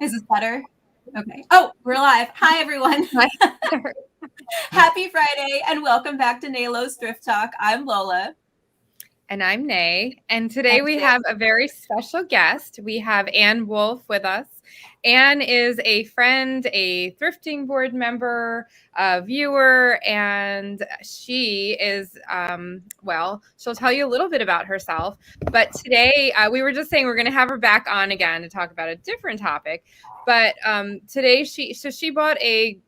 Is this better? Okay. Oh, we're live. Hi, everyone. Happy Friday and welcome back to Naylo's Thrift Talk. I'm Lola. And I'm Nay. And today And we today- have a very special guest. We have Ann Wolf with us. Ann is a friend, a thrifting board member, a viewer, and she is, she'll tell you a little bit about herself. But today, we were just saying we're going to have her back on again to talk about a different topic. But today, she bought a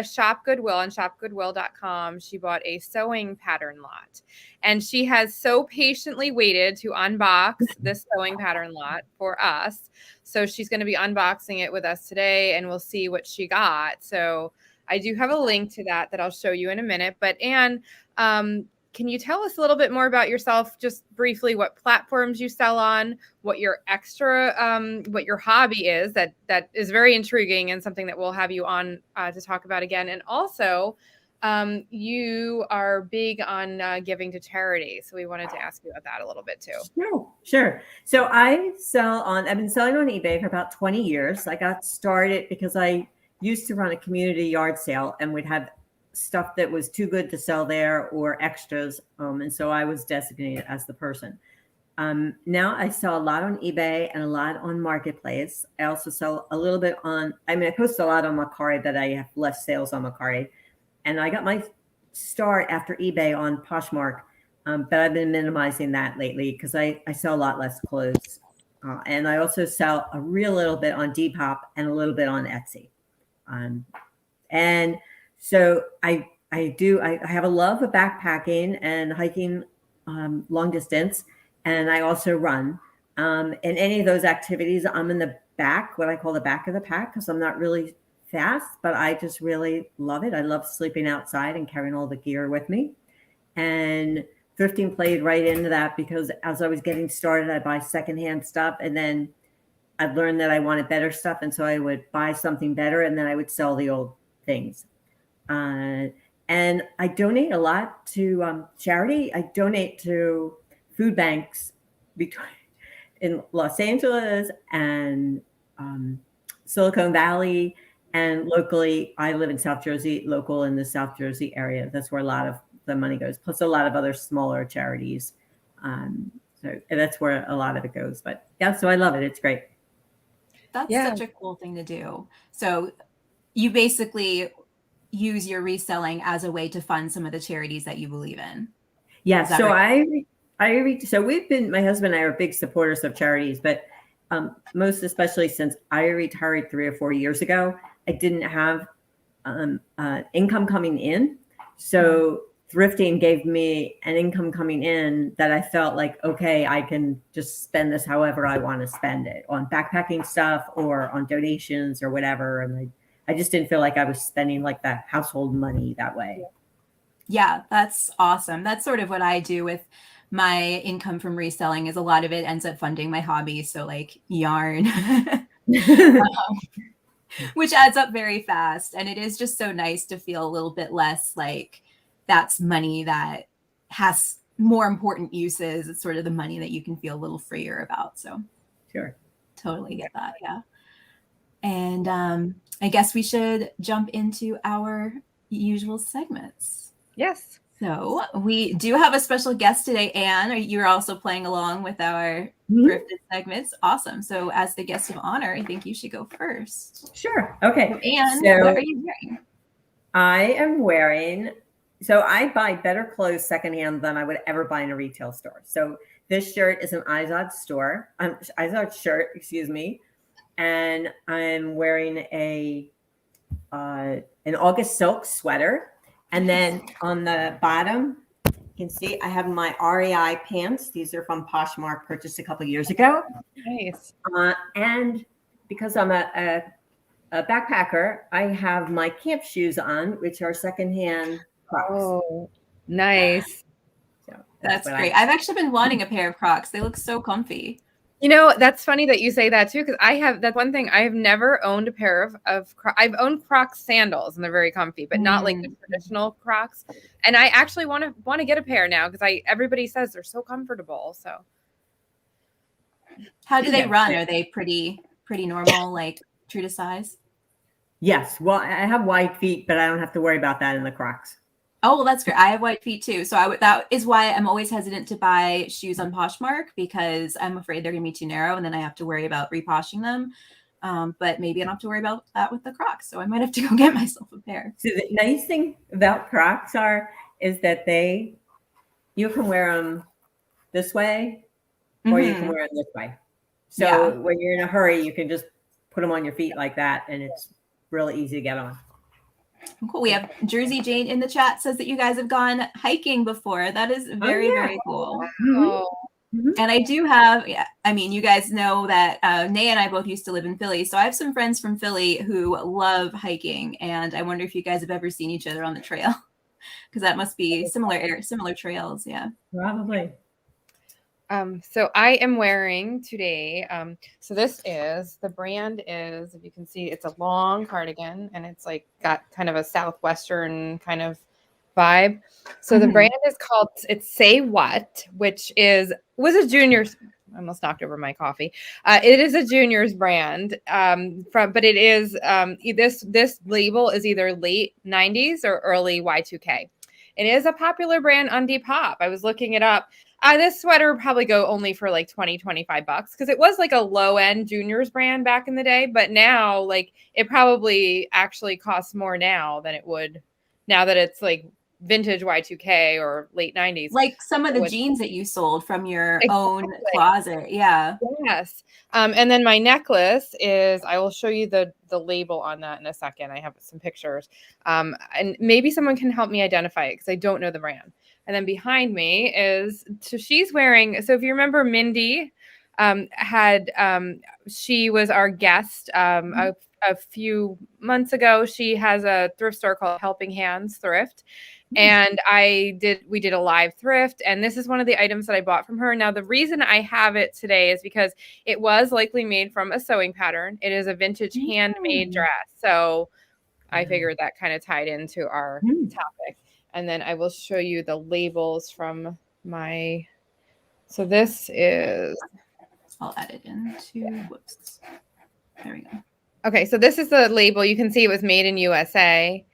Shop Goodwill on shopgoodwill.com. She bought a sewing pattern lot. And she has so patiently waited to unbox this sewing pattern lot for us. So she's going to be unboxing it with us today, and we'll see what she got. So I do have a link to that I'll show you in a minute. But Ann, can you tell us a little bit more about yourself, just briefly, what platforms you sell on, what your what your hobby is that is very intriguing and something that we'll have you on to talk about again. And also, you are big on giving to charity. So we wanted to ask you about that a little bit too. Sure. So I've been selling on eBay for about 20 years. I got started because I used to run a community yard sale and we'd have stuff that was too good to sell there or extras. And so I was designated as the person. Now I sell a lot on eBay and a lot on Marketplace. I also sell a little bit I post a lot on Mercari, but I have less sales on Mercari. And I got my start after eBay on Poshmark, but I've been minimizing that lately because I sell a lot less clothes. And I also sell a real little bit on Depop and a little bit on Etsy. And so I have a love of backpacking and hiking long distance, and I also run. In any of those activities, I'm in the back, what I call the back of the pack, because I'm not really fast, but I just really love it. I love sleeping outside and carrying all the gear with me. And thrifting played right into that because as I was getting started, I buy secondhand stuff, and then I'd learned that I wanted better stuff, and so I would buy something better, and then I would sell the old things. And I donate a lot to charity. I donate to food banks in Los Angeles and Silicon Valley. And locally, I live in South Jersey, local in the South Jersey area. That's where a lot of the money goes, plus a lot of other smaller charities. So that's where a lot of it goes. But yeah, so I love it. It's great. That's such a cool thing to do. So you basically use your reselling as a way to fund some of the charities that you believe in. Yeah. So right? So we've been, my husband and I are big supporters of charities, but most especially since I retired 3 or 4 years ago, I didn't have income coming in. So thrifting gave me an income coming in that I felt like, okay, I can just spend this however I want to spend it on backpacking stuff or on donations or whatever. And I just didn't feel like I was spending like that household money that way. Yeah, that's awesome. That's sort of what I do with my income from reselling, is a lot of it ends up funding my hobbies. So like yarn, which adds up very fast. And it is just so nice to feel a little bit less like that's money that has more important uses. It's sort of the money that you can feel a little freer about. So sure. Totally get that. Yeah. And I guess we should jump into our usual segments. Yes. So we do have a special guest today, Ann. You're also playing along with our thrifted segments. Awesome. So as the guest of honor, I think you should go first. Sure. Okay. So Ann, what are you wearing? I am wearing, so I buy better clothes secondhand than I would ever buy in a retail store. So this shirt is an Izod shirt, excuse me. And I'm wearing an August silk sweater. And then on the bottom, you can see I have my REI pants. These are from Poshmark, purchased a couple of years ago. Nice. And because I'm a backpacker, I have my camp shoes on, which are secondhand Crocs. Oh, nice. So that's great. I've actually been wanting a pair of Crocs. They look so comfy. You know, that's funny that you say that too, because that's one thing. I have never owned a pair of I've owned Crocs sandals, and they're very comfy, but not like the traditional Crocs. And I actually want to get a pair now because everybody says they're so comfortable. So, how do they run? Are they pretty normal? Like, true to size? Yes. Well, I have wide feet, but I don't have to worry about that in the Crocs. Oh, well, that's great. I have white feet too. So that is why I'm always hesitant to buy shoes on Poshmark, because I'm afraid they're going to be too narrow and then I have to worry about reposhing them. But maybe I don't have to worry about that with the Crocs. So I might have to go get myself a pair. So the nice thing about Crocs is that you can wear them this way or you can wear them this way. So when you're in a hurry, you can just put them on your feet like that, and it's really easy to get on. Cool. We have Jersey Jane in the chat says that you guys have gone hiking before. That is very, very cool. Oh. And I do have, I mean, you guys know that Nay and I both used to live in Philly. So I have some friends from Philly who love hiking. And I wonder if you guys have ever seen each other on the trail, because that must be similar trails. Yeah. Probably. So I am wearing today. So the brand is, if you can see, it's a long cardigan and it's like got kind of a Southwestern kind of vibe. So the brand is called, it's Say What, which was a junior's, I almost knocked over my coffee. It is a junior's brand but it is, this label is either late 90s or early Y2K. It is a popular brand on Depop. I was looking it up. This sweater would probably go only for like $20-25 because it was like a low end juniors brand back in the day. But now, like, it probably actually costs more now than it would now that it's like vintage Y2K or late 90s. Like some of the jeans that you sold from your own closet. Yeah. Yes. And then my necklace is, I will show you the label on that in a second. I have some pictures. And maybe someone can help me identify it because I don't know the brand. And then behind me she's wearing, so if you remember Mindy she was our guest a few months ago. She has a thrift store called Helping Hands Thrift. And we did a live thrift, and this is one of the items that I bought from her. Now, the reason I have it today is because it was likely made from a sewing pattern. It is a vintage handmade dress. So I figured that kind of tied into our topic. And then I will show you the labels from so this is, I'll add it into, whoops. There we go. Okay. So this is the label. You can see it was made in USA.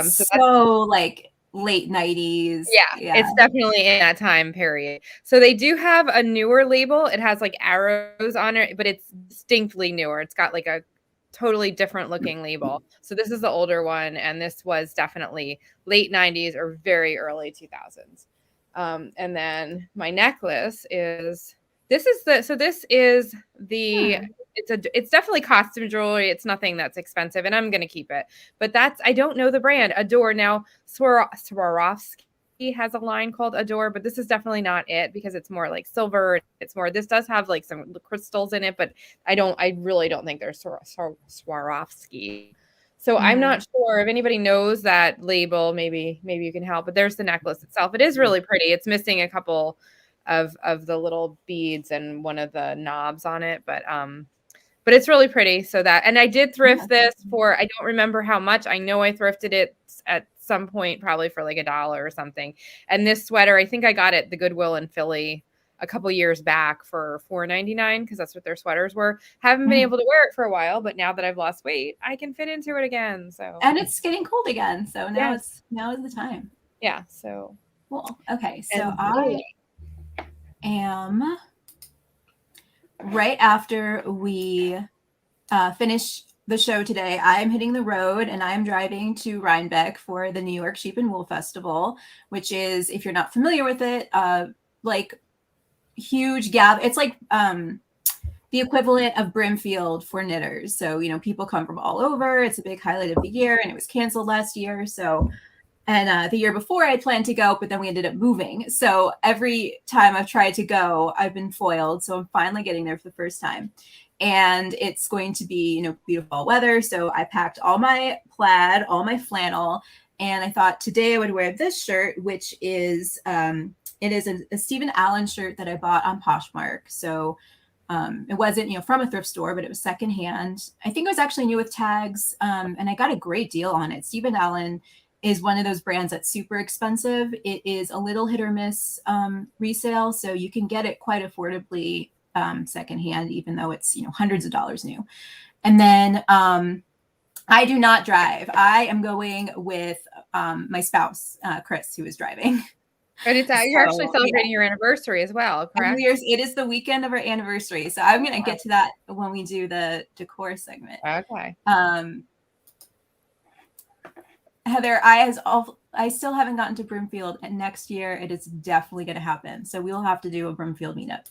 So like late 90s. Yeah, it's definitely in that time period. So they do have a newer label. It has like arrows on it, but it's distinctly newer. It's got like a totally different looking label. So this is the older one, and this was definitely late 90s or very early 2000s. And then my necklace is it's definitely costume jewelry. It's nothing that's expensive, and I'm going to keep it. But I don't know the brand. Adore. Now, Swarovski has a line called Adore, but this is definitely not it because it's more like silver. This does have like some crystals in it, but I really don't think there's Swarovski. So I'm not sure if anybody knows that label. Maybe you can help. But there's the necklace itself. It is really pretty. It's missing a couple of the little beads and one of the knobs on it, but it's really pretty. And I did thrift this for, I don't remember how much. I know I thrifted it at some point, probably for like $1 or something. And this sweater, I think I got it at the Goodwill in Philly a couple years back for $4.99 because that's what their sweaters were. Haven't been able to wear it for a while, but now that I've lost weight, I can fit into it again. So, and it's getting cold again, so now is the time. Yeah. So cool. Okay, so I am right after we finish the show today. I'm hitting the road and I'm driving to Rhinebeck for the New York Sheep and Wool Festival, which is, if you're not familiar with it, like huge gather. It's like the equivalent of Brimfield for knitters. So, people come from all over. It's a big highlight of the year, and it was canceled last year. So, and the year before I planned to go, but then we ended up moving. So every time I've tried to go, I've been foiled. So I'm finally getting there for the first time. And it's going to be, beautiful weather. So I packed all my plaid, all my flannel, and I thought today I would wear this shirt, which is, it is a Stephen Allen shirt that I bought on Poshmark. So it wasn't, from a thrift store, but it was secondhand. I think it was actually new with tags. And I got a great deal on it. Stephen Allen is one of those brands that's super expensive. It is a little hit or miss resale. So you can get it quite affordably secondhand, even though it's, hundreds of dollars new. And then I do not drive. I am going with my spouse, Chris, who is driving. But you're actually So, celebrating your anniversary as well, and correct? it is the weekend of our anniversary. So I'm going to get to that when we do the decor segment. Okay. Heather, I still haven't gotten to Brimfield, and next year it is definitely going to happen. So we'll have to do a Brimfield meetup.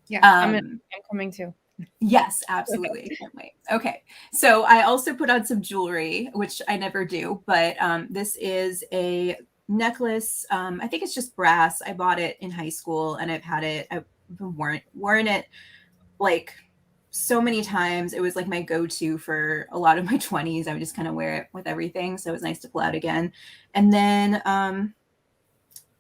Yeah, I'm coming too. Yes, absolutely. Can't wait. Okay. So I also put on some jewelry, which I never do, but this is a necklace. I think it's just brass. I bought it in high school and I've worn it like so many times. It was like my go-to for a lot of my 20s. I would just kind of wear it with everything. So it was nice to pull out again. And then I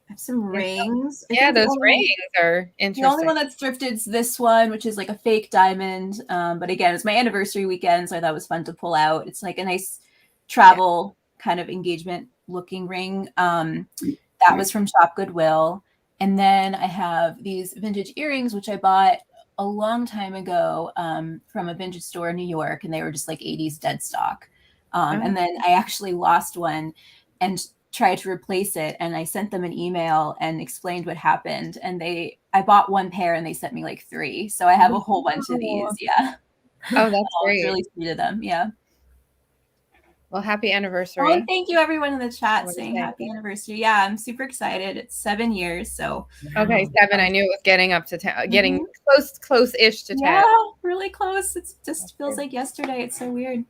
have some rings. Yeah, those rings are interesting. The only one that's thrifted is this one, which is like a fake diamond. But again, it's my anniversary weekend, so I thought it was fun to pull out. It's like a nice travel kind of engagement looking ring. That was from Shop Goodwill. And then I have these vintage earrings, which I bought a long time ago from a vintage store in New York, and they were just like 80s dead stock. And then I actually lost one and tried to replace it, and I sent them an email and explained what happened, and I bought one pair and they sent me like 3, so I have a whole bunch of these. Yeah. Oh, that's great. It's really sweet of them. Yeah. Well, happy anniversary. Oh, thank you everyone in the chat saying happy anniversary. Yeah, I'm super excited. It's 7 years, so okay, 7. I knew it was getting up to 10, getting close-ish to 10. Yeah, really close. It just feels like yesterday. It's so weird.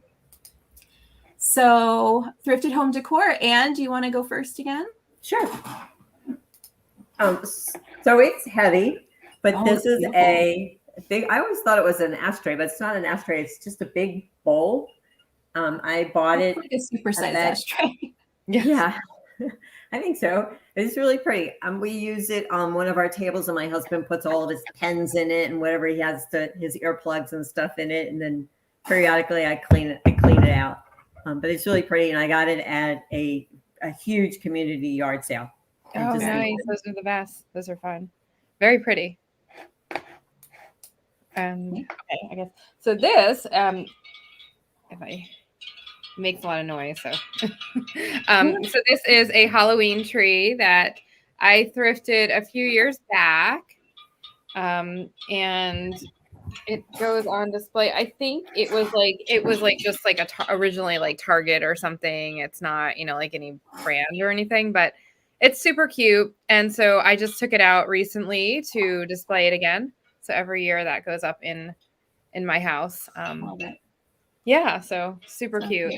So thrifted home decor. Anne, do you want to go first again? Sure. So it's heavy, but this is a big. I always thought it was an ashtray, but it's not an ashtray. It's just a big bowl. I bought it. Like a super sized ashtray. Yeah, I think so. It's really pretty. We use it on one of our tables, and my husband puts all of his pens in it and whatever he has his earplugs and stuff in it, and then periodically I clean it out. But it's really pretty, and I got it at a huge community yard sale. Oh, nice. Those are the best. Those are fun. Very pretty. Okay, I guess. So this, makes a lot of noise. So, so this is a Halloween tree that I thrifted a few years back. And it goes on display. I think it was like just like originally like Target or something. It's not, like any brand or anything, but it's super cute. And so I just took it out recently to display it again. So every year that goes up in my house. Yeah, so super cute.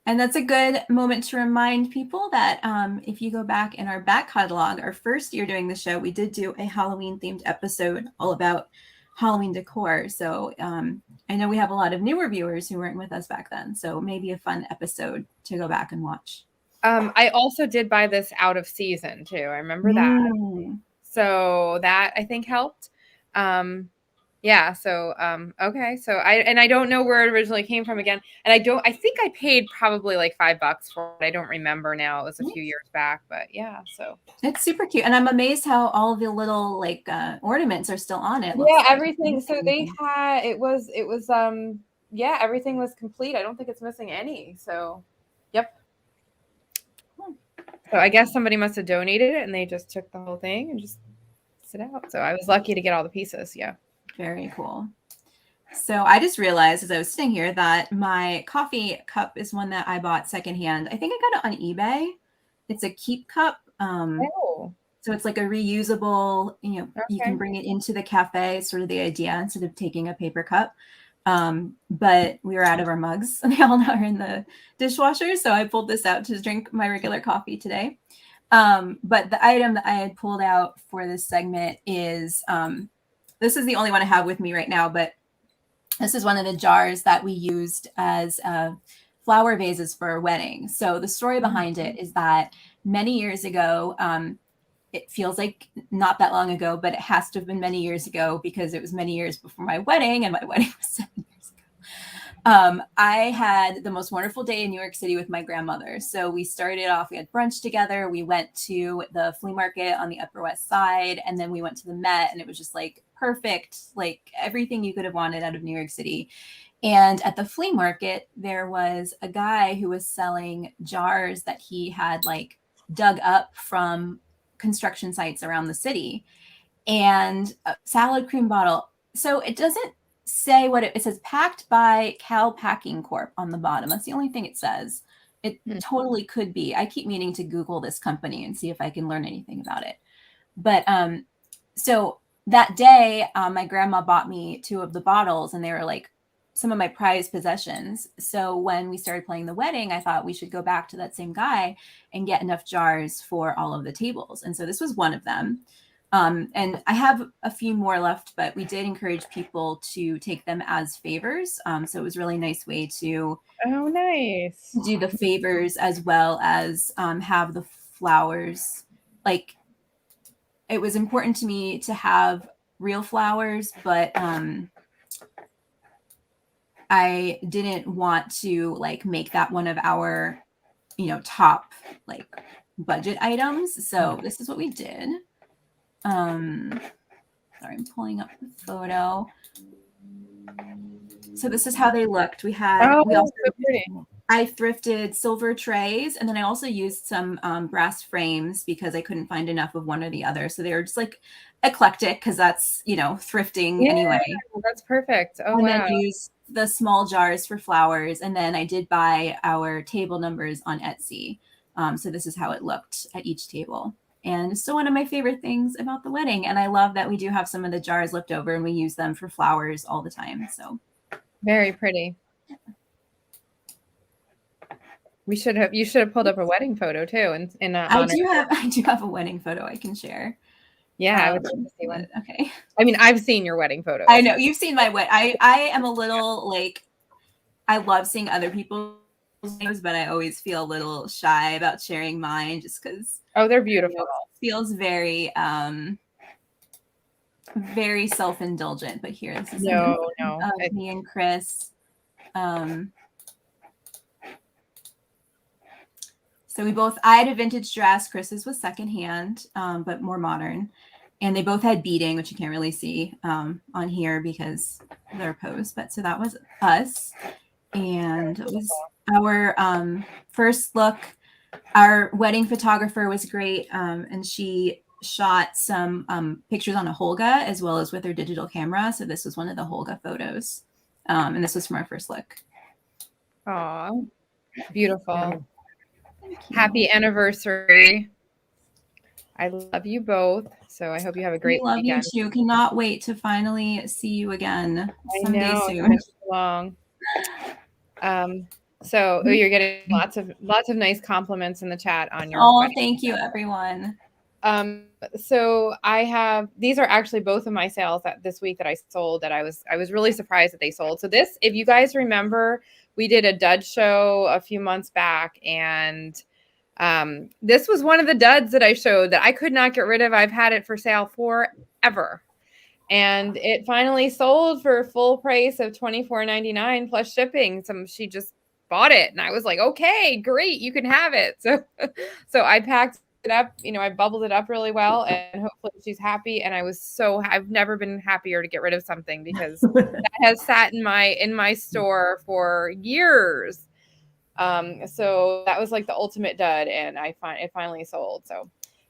And that's a good moment to remind people that if you go back in our back catalog, our first year doing the show, we did do a Halloween themed episode all about Halloween decor. So I know we have a lot of newer viewers who weren't with us back then. So maybe a fun episode to go back and watch. I also did buy this out of season too. I remember that. So that I think helped. Yeah. So, okay. So I don't know where it originally came from again. And I think I paid probably like $5 for it. I don't remember now. It was a few years back, but yeah. So it's super cute. And I'm amazed how all the little like ornaments are still on it. Yeah. Everything. So they had, it was, yeah, everything was complete. I don't think it's missing any. So, yep. So I guess somebody must have donated it and they just took the whole thing and just sit out. So I was lucky to get all the pieces. Yeah. Very cool. So I just realized as I was sitting here that my coffee cup is one that I bought secondhand. I think I got it on eBay. It's a keep cup. So it's like a reusable, you can bring it into the cafe. It's sort of the idea instead of taking a paper cup. But we were out of our mugs and they all now are in the dishwasher. So I pulled this out to drink my regular coffee today. But the item that I had pulled out for this segment is, this is the only one I have with me right now, but this is one of the jars that we used as flower vases for a wedding. So the story behind it is that many years ago, it feels like not that long ago, but it has to have been many years ago because it was many years before my wedding, and my wedding was 7 years ago. I had the most wonderful day in New York City with my grandmother. So we started off, we had brunch together. We went to the flea market on the Upper West Side, and then we went to the Met, and it was just like perfect, like everything you could have wanted out of New York City. And at the flea market, there was a guy who was selling jars that he had like dug up from construction sites around the city, and a salad cream bottle. So it doesn't say what it says, packed by Cal Packing Corp on the bottom. That's the only thing it says. It totally could be. I keep meaning to Google this company and see if I can learn anything about it. But so that day, my grandma bought me 2 of the bottles, and they were like some of my prized possessions. So when we started planning the wedding, I thought we should go back to that same guy and get enough jars for all of the tables. And so this was one of them. And I have a few more left, but we did encourage people to take them as favors. So it was a really nice way to nice do the favors as well as have the flowers. Like, it was important to me to have real flowers, but I didn't want to like make that one of our, top like budget items. So this is what we did. Sorry, I'm pulling up the photo. So this is how they looked. We also, I thrifted silver trays, and then I also used some brass frames because I couldn't find enough of one or the other. So they were just like eclectic, because that's, thrifting anyway. That's perfect. And then used the small jars for flowers. And then I did buy our table numbers on Etsy. So this is how it looked at each table. And it's still one of my favorite things about the wedding. And I love that we do have some of the jars left over, and we use them for flowers all the time. So very pretty. You should have pulled up a wedding photo too. I do have a wedding photo I can share. Yeah, I would love to see one. Okay. I mean, I've seen your wedding photos. I know you've seen my wedding. I am a little like, I love seeing other people's photos, but I always feel a little shy about sharing mine, just because. Oh, they're beautiful. It feels very, very self-indulgent. But here, this is me and Chris. So I had a vintage dress. Chris's was secondhand, but more modern. And they both had beading, which you can't really see on here because they're posed. But so that was us. And it was our first look. Our wedding photographer was great. And she shot some pictures on a Holga as well as with her digital camera. So this was one of the Holga photos. And this was from our first look. Aw, beautiful. Happy anniversary. I love you both. So I hope you have a great weekend. Love you too. Cannot wait to finally see you again someday soon. It's been so long. So you're getting lots of nice compliments in the chat on your wedding. Thank you, everyone. So these are actually both of my sales this week that I sold, that I was really surprised that they sold. So this, if you guys remember, we did a dud show a few months back, and this was one of the duds that I showed that I could not get rid of. I've had it for sale forever. And it finally sold for full price of $24.99 plus shipping. She just bought it, and I was like, okay, great, you can have it. So I packed it up, I bubbled it up really well, and hopefully she's happy. And I've never been happier to get rid of something, because that has sat in my store for years. So that was like the ultimate dud, and it finally sold. So,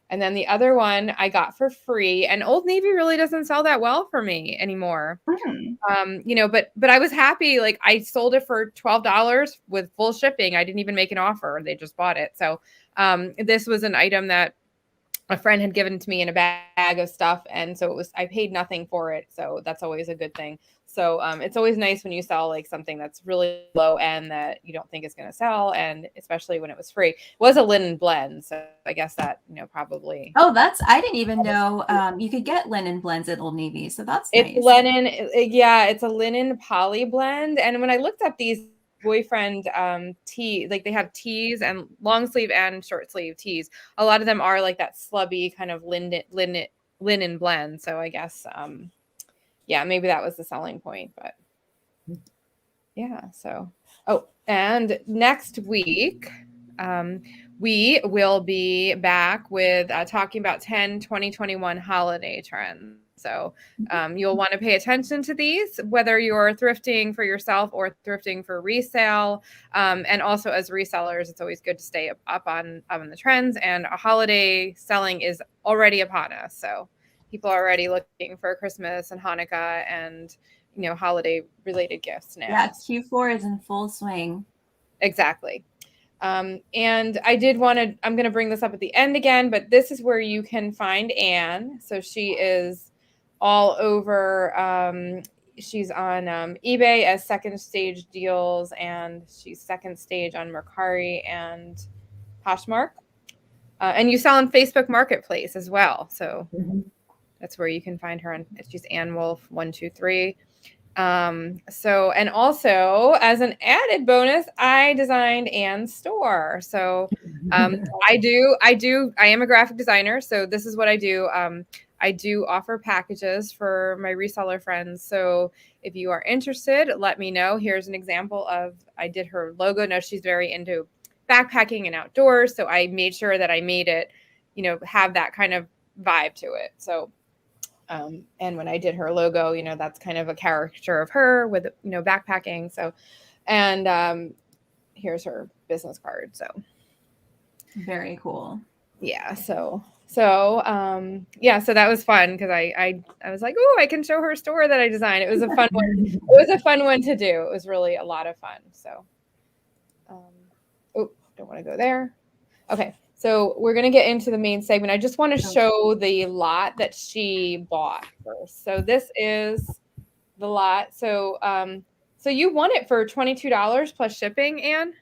and then the other one I got for free, and Old Navy really doesn't sell that well for me anymore. But I was happy. Like, I sold it for $12 with full shipping. I didn't even make an offer. They just bought it. So, this was an item that a friend had given to me in a bag of stuff. And so I paid nothing for it. So that's always a good thing. So it's always nice when you sell like something that's really low end that you don't think is going to sell. And especially when it was free. It was a linen blend. So I guess that, probably. Oh, I didn't even know you could get linen blends at Old Navy. So that's nice. It's linen. Yeah, it's a linen poly blend. And when I looked up these boyfriend tee, like they have tees and long sleeve and short sleeve tees. A lot of them are like that slubby kind of linen blend. So I guess maybe that was the selling point. But yeah, so and next week we will be back with talking about 10 2021 holiday trends. So you'll want to pay attention to these, whether you're thrifting for yourself or thrifting for resale. And also as resellers, it's always good to stay up on the trends, and a holiday selling is already upon us. So people are already looking for Christmas and Hanukkah and, you know, holiday related gifts now. Yeah, Q4 is in full swing. Exactly. And I'm going to bring this up at the end again, but this is where you can find Anne. So she is all over. She's on eBay as second stage deals, and she's second stage on Mercari and Poshmark. And you sell on Facebook Marketplace as well. So that's where you can find her. She's Ann Wolf 123. So, and also as an added bonus, I designed Anne's store. So, I am a graphic designer. So this is what I do. I do offer packages for my reseller friends. So if you are interested, let me know. Here's an example I did her logo. Now she's very into backpacking and outdoors. So I made sure that I made it, you know, have that kind of vibe to it. So, and when I did her logo, you know, that's kind of a caricature of her with, you know, backpacking. So, and here's her business card. So very cool. Yeah. So that was fun because I was like, oh, I can show her store that I designed. It was a fun one. It was a fun one to do. It was really a lot of fun. So, don't want to go there. Okay. So we're going to get into the main segment. I just want to show the lot that she bought first. So this is the lot. So, so you won it for $22 plus shipping, Anne?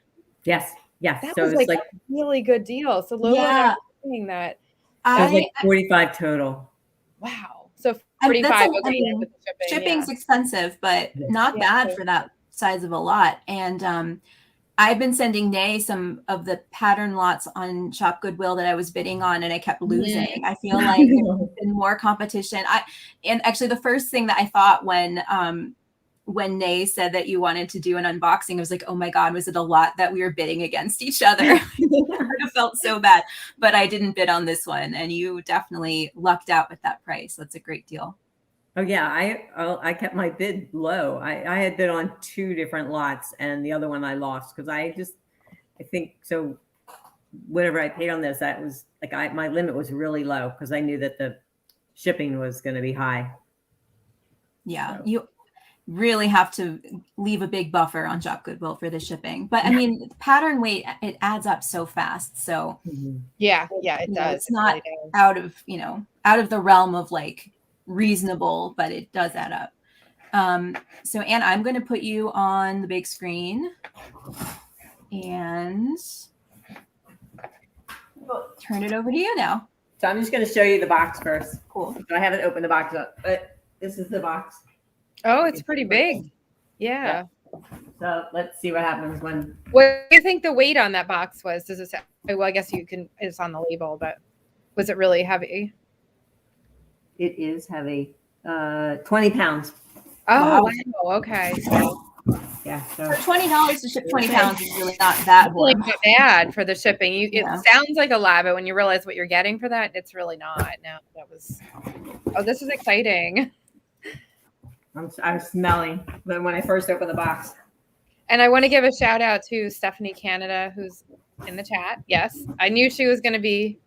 Yes. Yes. That so was like a really good deal. So Lola and I were saying that. It was like 45 total. Wow. So 45 with the shipping. Shipping's expensive, but not bad for that size of a lot. And I've been sending Nay some of the pattern lots on Shop Goodwill that I was bidding on, and I kept losing. I feel like there's been more competition. And actually, the first thing that I thought when Nay said that you wanted to do an unboxing, I was like, oh my God, was it a lot that we were bidding against each other? I felt so bad, but I didn't bid on this one, and you definitely lucked out with that price. That's a great deal. Oh yeah, I kept my bid low. I had bid on 2 different lots, and the other one I lost because I think so. Whatever I paid on this, that was like my limit was really low because I knew that the shipping was going to be high. Yeah, so you really have to leave a big buffer on Shop Goodwill for the shipping. But I mean, pattern weight, it adds up so fast. So yeah, it does. It's not out of the realm of like reasonable, but it does add up. So Anne, I'm going to put you on the big screen and we'll turn it over to you now. So I'm just going to show you the box first. Cool. So I haven't opened the box up, but this is the box. Oh, it's pretty big. Yeah. So let's see what happens when. What do you think the weight on that box was? Does it say? Well, I guess it's on the label, but was it really heavy? It is heavy. 20 pounds. Oh, wow. Okay. So, yeah. So for $20 to ship 20 pounds is really not that really not bad for the shipping. It sounds like a lot, but when you realize what you're getting for that, it's really not. No, this is exciting. I was smelling when I first opened the box. And I want to give a shout out to Stephanie Canada, who's in the chat. Yes, I knew she was going to be.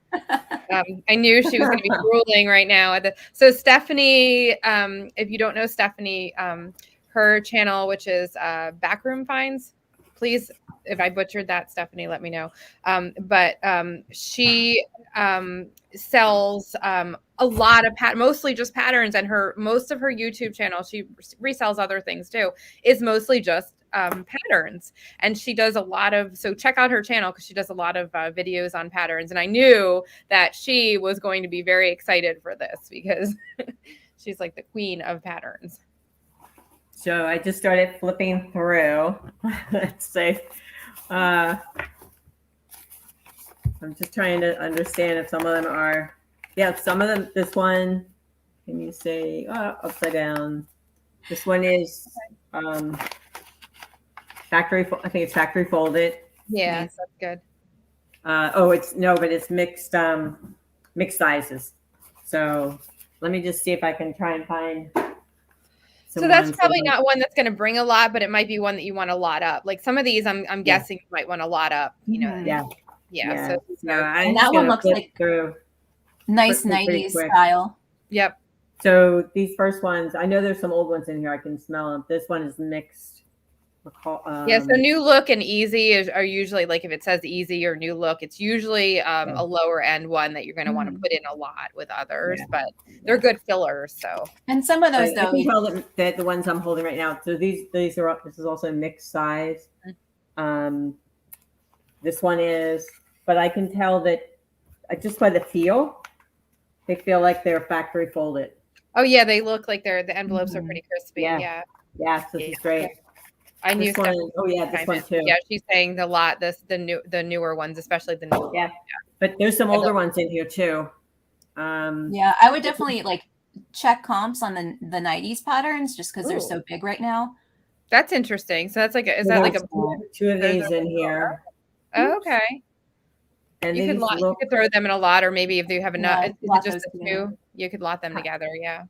I knew she was going to be ruling right now. So Stephanie, if you don't know Stephanie, her channel, which is Backroom Finds, please, if I butchered that, Stephanie, let me know. But she sells a lot of mostly just patterns, and most of her YouTube channel, she resells other things too, is mostly just patterns. And she does a lot of, so check out her channel because she does a lot of videos on patterns. And I knew that she was going to be very excited for this because she's like the queen of patterns. So I just started flipping through. Let's see. I'm just trying to understand if some of them are, some of them, this one, can you say, upside down. This one is factory, I think it's factory folded. Yeah, that's good. But it's mixed sizes. So let me just see if I can try and find. So that's ones probably that- not one that's going to bring a lot, but it might be one that you want to lot up. Like some of these, I'm guessing you might want to lot up. You know, Mhm. Yeah. yeah. So No, I'm And just that one gonna looks flip like through. nice Pretty 90s quick. style. yep. So these first ones, I know there's some old ones in here. I can smell them. This one is mixed. Yeah, so new look and easy are usually like if it says easy or new look, it's usually a lower end one that you're going to want to put in a lot with others, but they're good fillers. So And some of those I though, can tell that the ones I'm holding right now. So these are this is also mixed size. This one is, but I can tell that just by the feel, they feel like they're factory folded. oh yeah, they look like the envelopes are pretty crispy. Yeah. Yes, this is great. I knew This one. Oh yeah, this one too. Yeah, she's saying the newer ones, especially the new. Yeah, but there's some older ones in here too. yeah, I would definitely like check comps on the 90s patterns just because they're so big right now. That's interesting. So that's like is that like a two of these in here? Oh, okay. And you could throw them in a lot, or maybe if you have enough, is it just the two? You could lot them together. Yeah.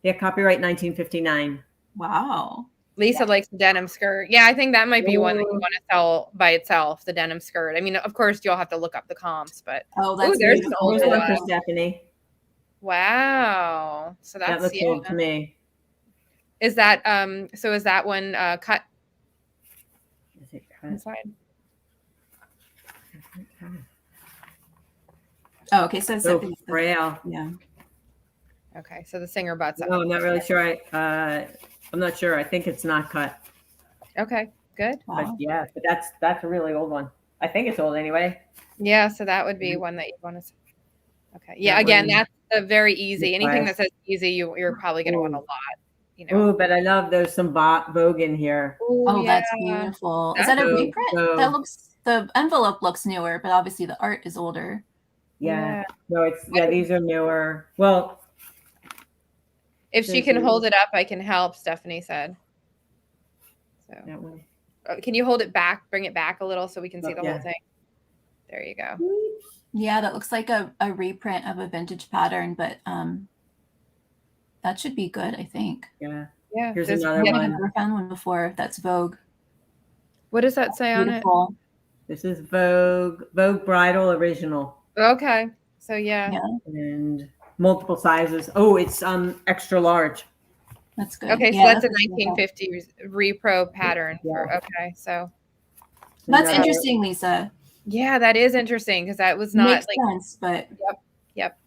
Yeah, copyright 1959. Wow. Lisa likes the denim skirt. Yeah, I think that might be one that you want to sell by itself, the denim skirt. I mean, of course, you'll have to look up the comps, but there's an older one one. for Stephanie. Wow. So that looks old to me. Is that so is that one cut? Is it cut? Inside? Oh, okay. So so frail. Yeah. Okay, so the singer butts up. No, I'm not really sure. I'm not sure. I think it's not cut. Okay, good. Wow. But yeah, but that's a really old one. I think it's old anyway. Yeah, so that would be one that you want to. Okay, yeah. Again, that's a very easy. Anything that says easy, you're probably going to want a lot. You know. Oh, but I love there's some Vogue in here. Oh, yeah. That's beautiful. Is that a reprint? That looks. The envelope looks newer, but obviously the art is older. Yeah. No, these are newer. Well. If she can hold it up, I can help, Stephanie said. So that way. Can you hold it back, bring it back a little so we can see the whole thing? There you go. Yeah, that looks like a reprint of a vintage pattern, but that should be good, I think. Yeah. Yeah. Here's another one. I've never found one before. That's Vogue. What does that say on it? This is Vogue Bridal Original. Okay. So yeah. And multiple sizes. Oh, it's extra large. That's good. Okay, so that's a 1950s repro pattern. Okay, so that's interesting, Lisa. Yeah, that is interesting because that was not makes sense, but yep.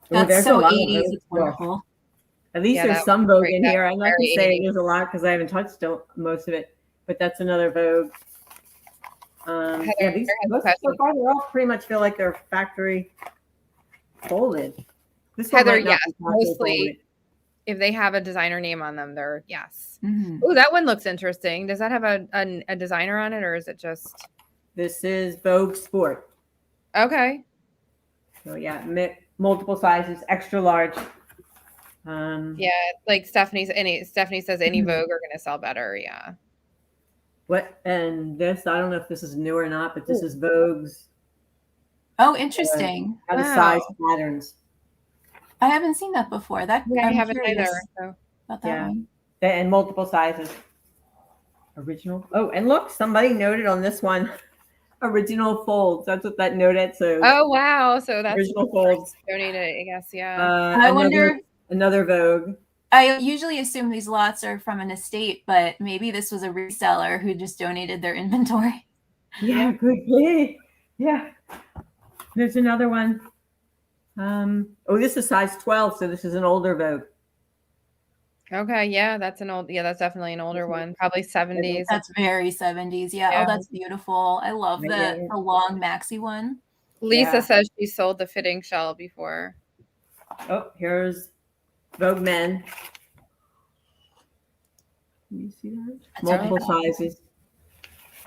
That's so 80s. It's wonderful. At least there's some Vogue in here. I'm not gonna say there's a lot because I haven't touched most of it, but that's another Vogue. These so far they all pretty much feel like they're factory folded. This Heather, yes, mostly if they have a designer name on them, they're yes. Mm-hmm. Oh, that one looks interesting. Does that have a designer on it, or is it just? This is Vogue Sport. Okay. So yeah, multiple sizes, extra large. Yeah, like Stephanie says any Vogue are going to sell better. Yeah. What and this? I don't know if this is new or not, but this is Vogue's. Oh, interesting. How the size patterns. I haven't seen that before. I haven't either. So. About that one. And multiple sizes. Original. Oh, and look, somebody noted on this one. Original folds. That's what that noted. So. Oh wow! So that's original folds. Donated, I guess. Yeah. I wonder. Another Vogue. I usually assume these lots are from an estate, but maybe this was a reseller who just donated their inventory. Yeah, good. Yeah. There's another one. This is size 12, so this is an older Vogue. Okay, yeah, that's definitely an older one, probably 70s. That's very 70s. Yeah. Oh, that's beautiful. I love the long maxi one. Lisa says she sold the fitting shell before. Oh, here's Vogue Men. Can you see that? Multiple sizes.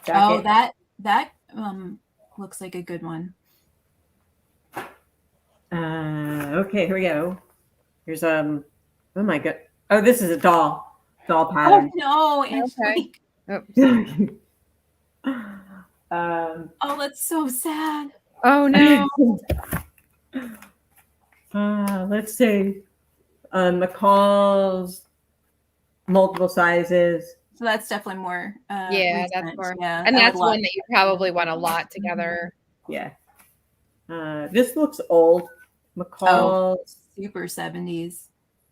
Jacket. Oh, that looks like a good one. Okay, here we go. Here's oh my god. Oh, this is a doll pattern. Oh no, okay. Oh, that's so sad. Oh no. Let's see. McCall's, multiple sizes. So that's definitely more. Yeah, that's recent. more. Yeah, And I would that's love one that you probably want a lot together. Yeah. This looks old. McCall's. super 70s.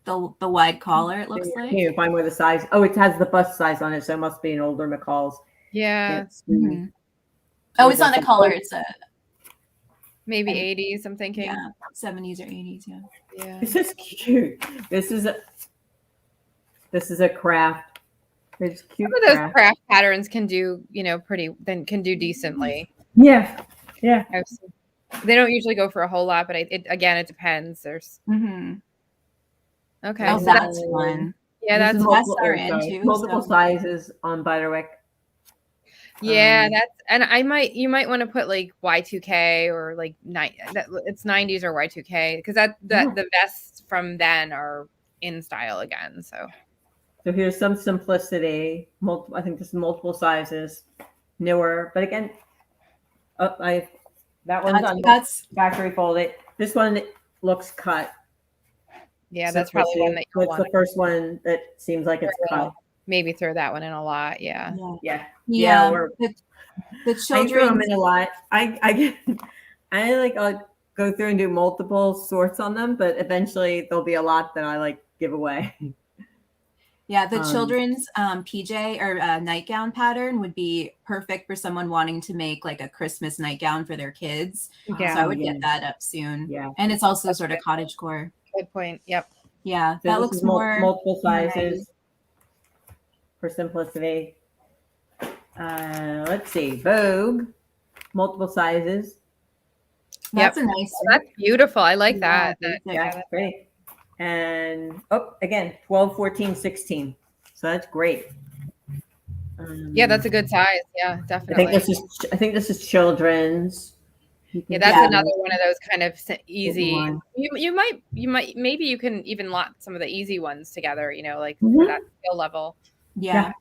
The wide collar, it looks like. Can't even find where the size. Oh, it has the bust size on it, so it must be an older McCall's. Yeah. Mhm. Oh, it's not the collar. It's a maybe 80s, I'm thinking. yeah, 70s or 80s. Yeah. Yeah. This is cute. This is a craft. It's cute. Some of those craft patterns can do, can do decently. Yeah. Yeah. They don't usually go for a whole lot, but it depends. There's Mm-hmm. okay. Oh, So that's fun. Yeah, that's multiple sizes on Butterwick. Yeah, you might want to put like Y2K or like it's 90s or Y2K because the vests from then are in style again. So here's some simplicity. I think this is multiple sizes, newer, but again, that one's that's factory folded. This one looks cut. Yeah, that's probably one that you'll want. The first one that seems like it's cut. Maybe throw that one in a lot. Yeah. The children. I throw them in a lot. I'll go through and do multiple sorts on them, but eventually there'll be a lot that I like give away. Yeah, the children's PJ or nightgown pattern would be perfect for someone wanting to make like a Christmas nightgown for their kids. Yeah, so I would get that up soon. Yeah, and it's also sort of cottagecore. Good point. Yep. Yeah, so that looks more multiple sizes for simplicity. Let's see, Vogue, multiple sizes. That's a nice. That's beautiful. I like that. Yeah, great. And again, 12, 14, 16. So that's great. Yeah, that's a good size. Yeah, definitely. I think this is children's. Yeah, that's another one of those kind of easy. Maybe you can even lock some of the easy ones together. Like for that skill level. Yeah.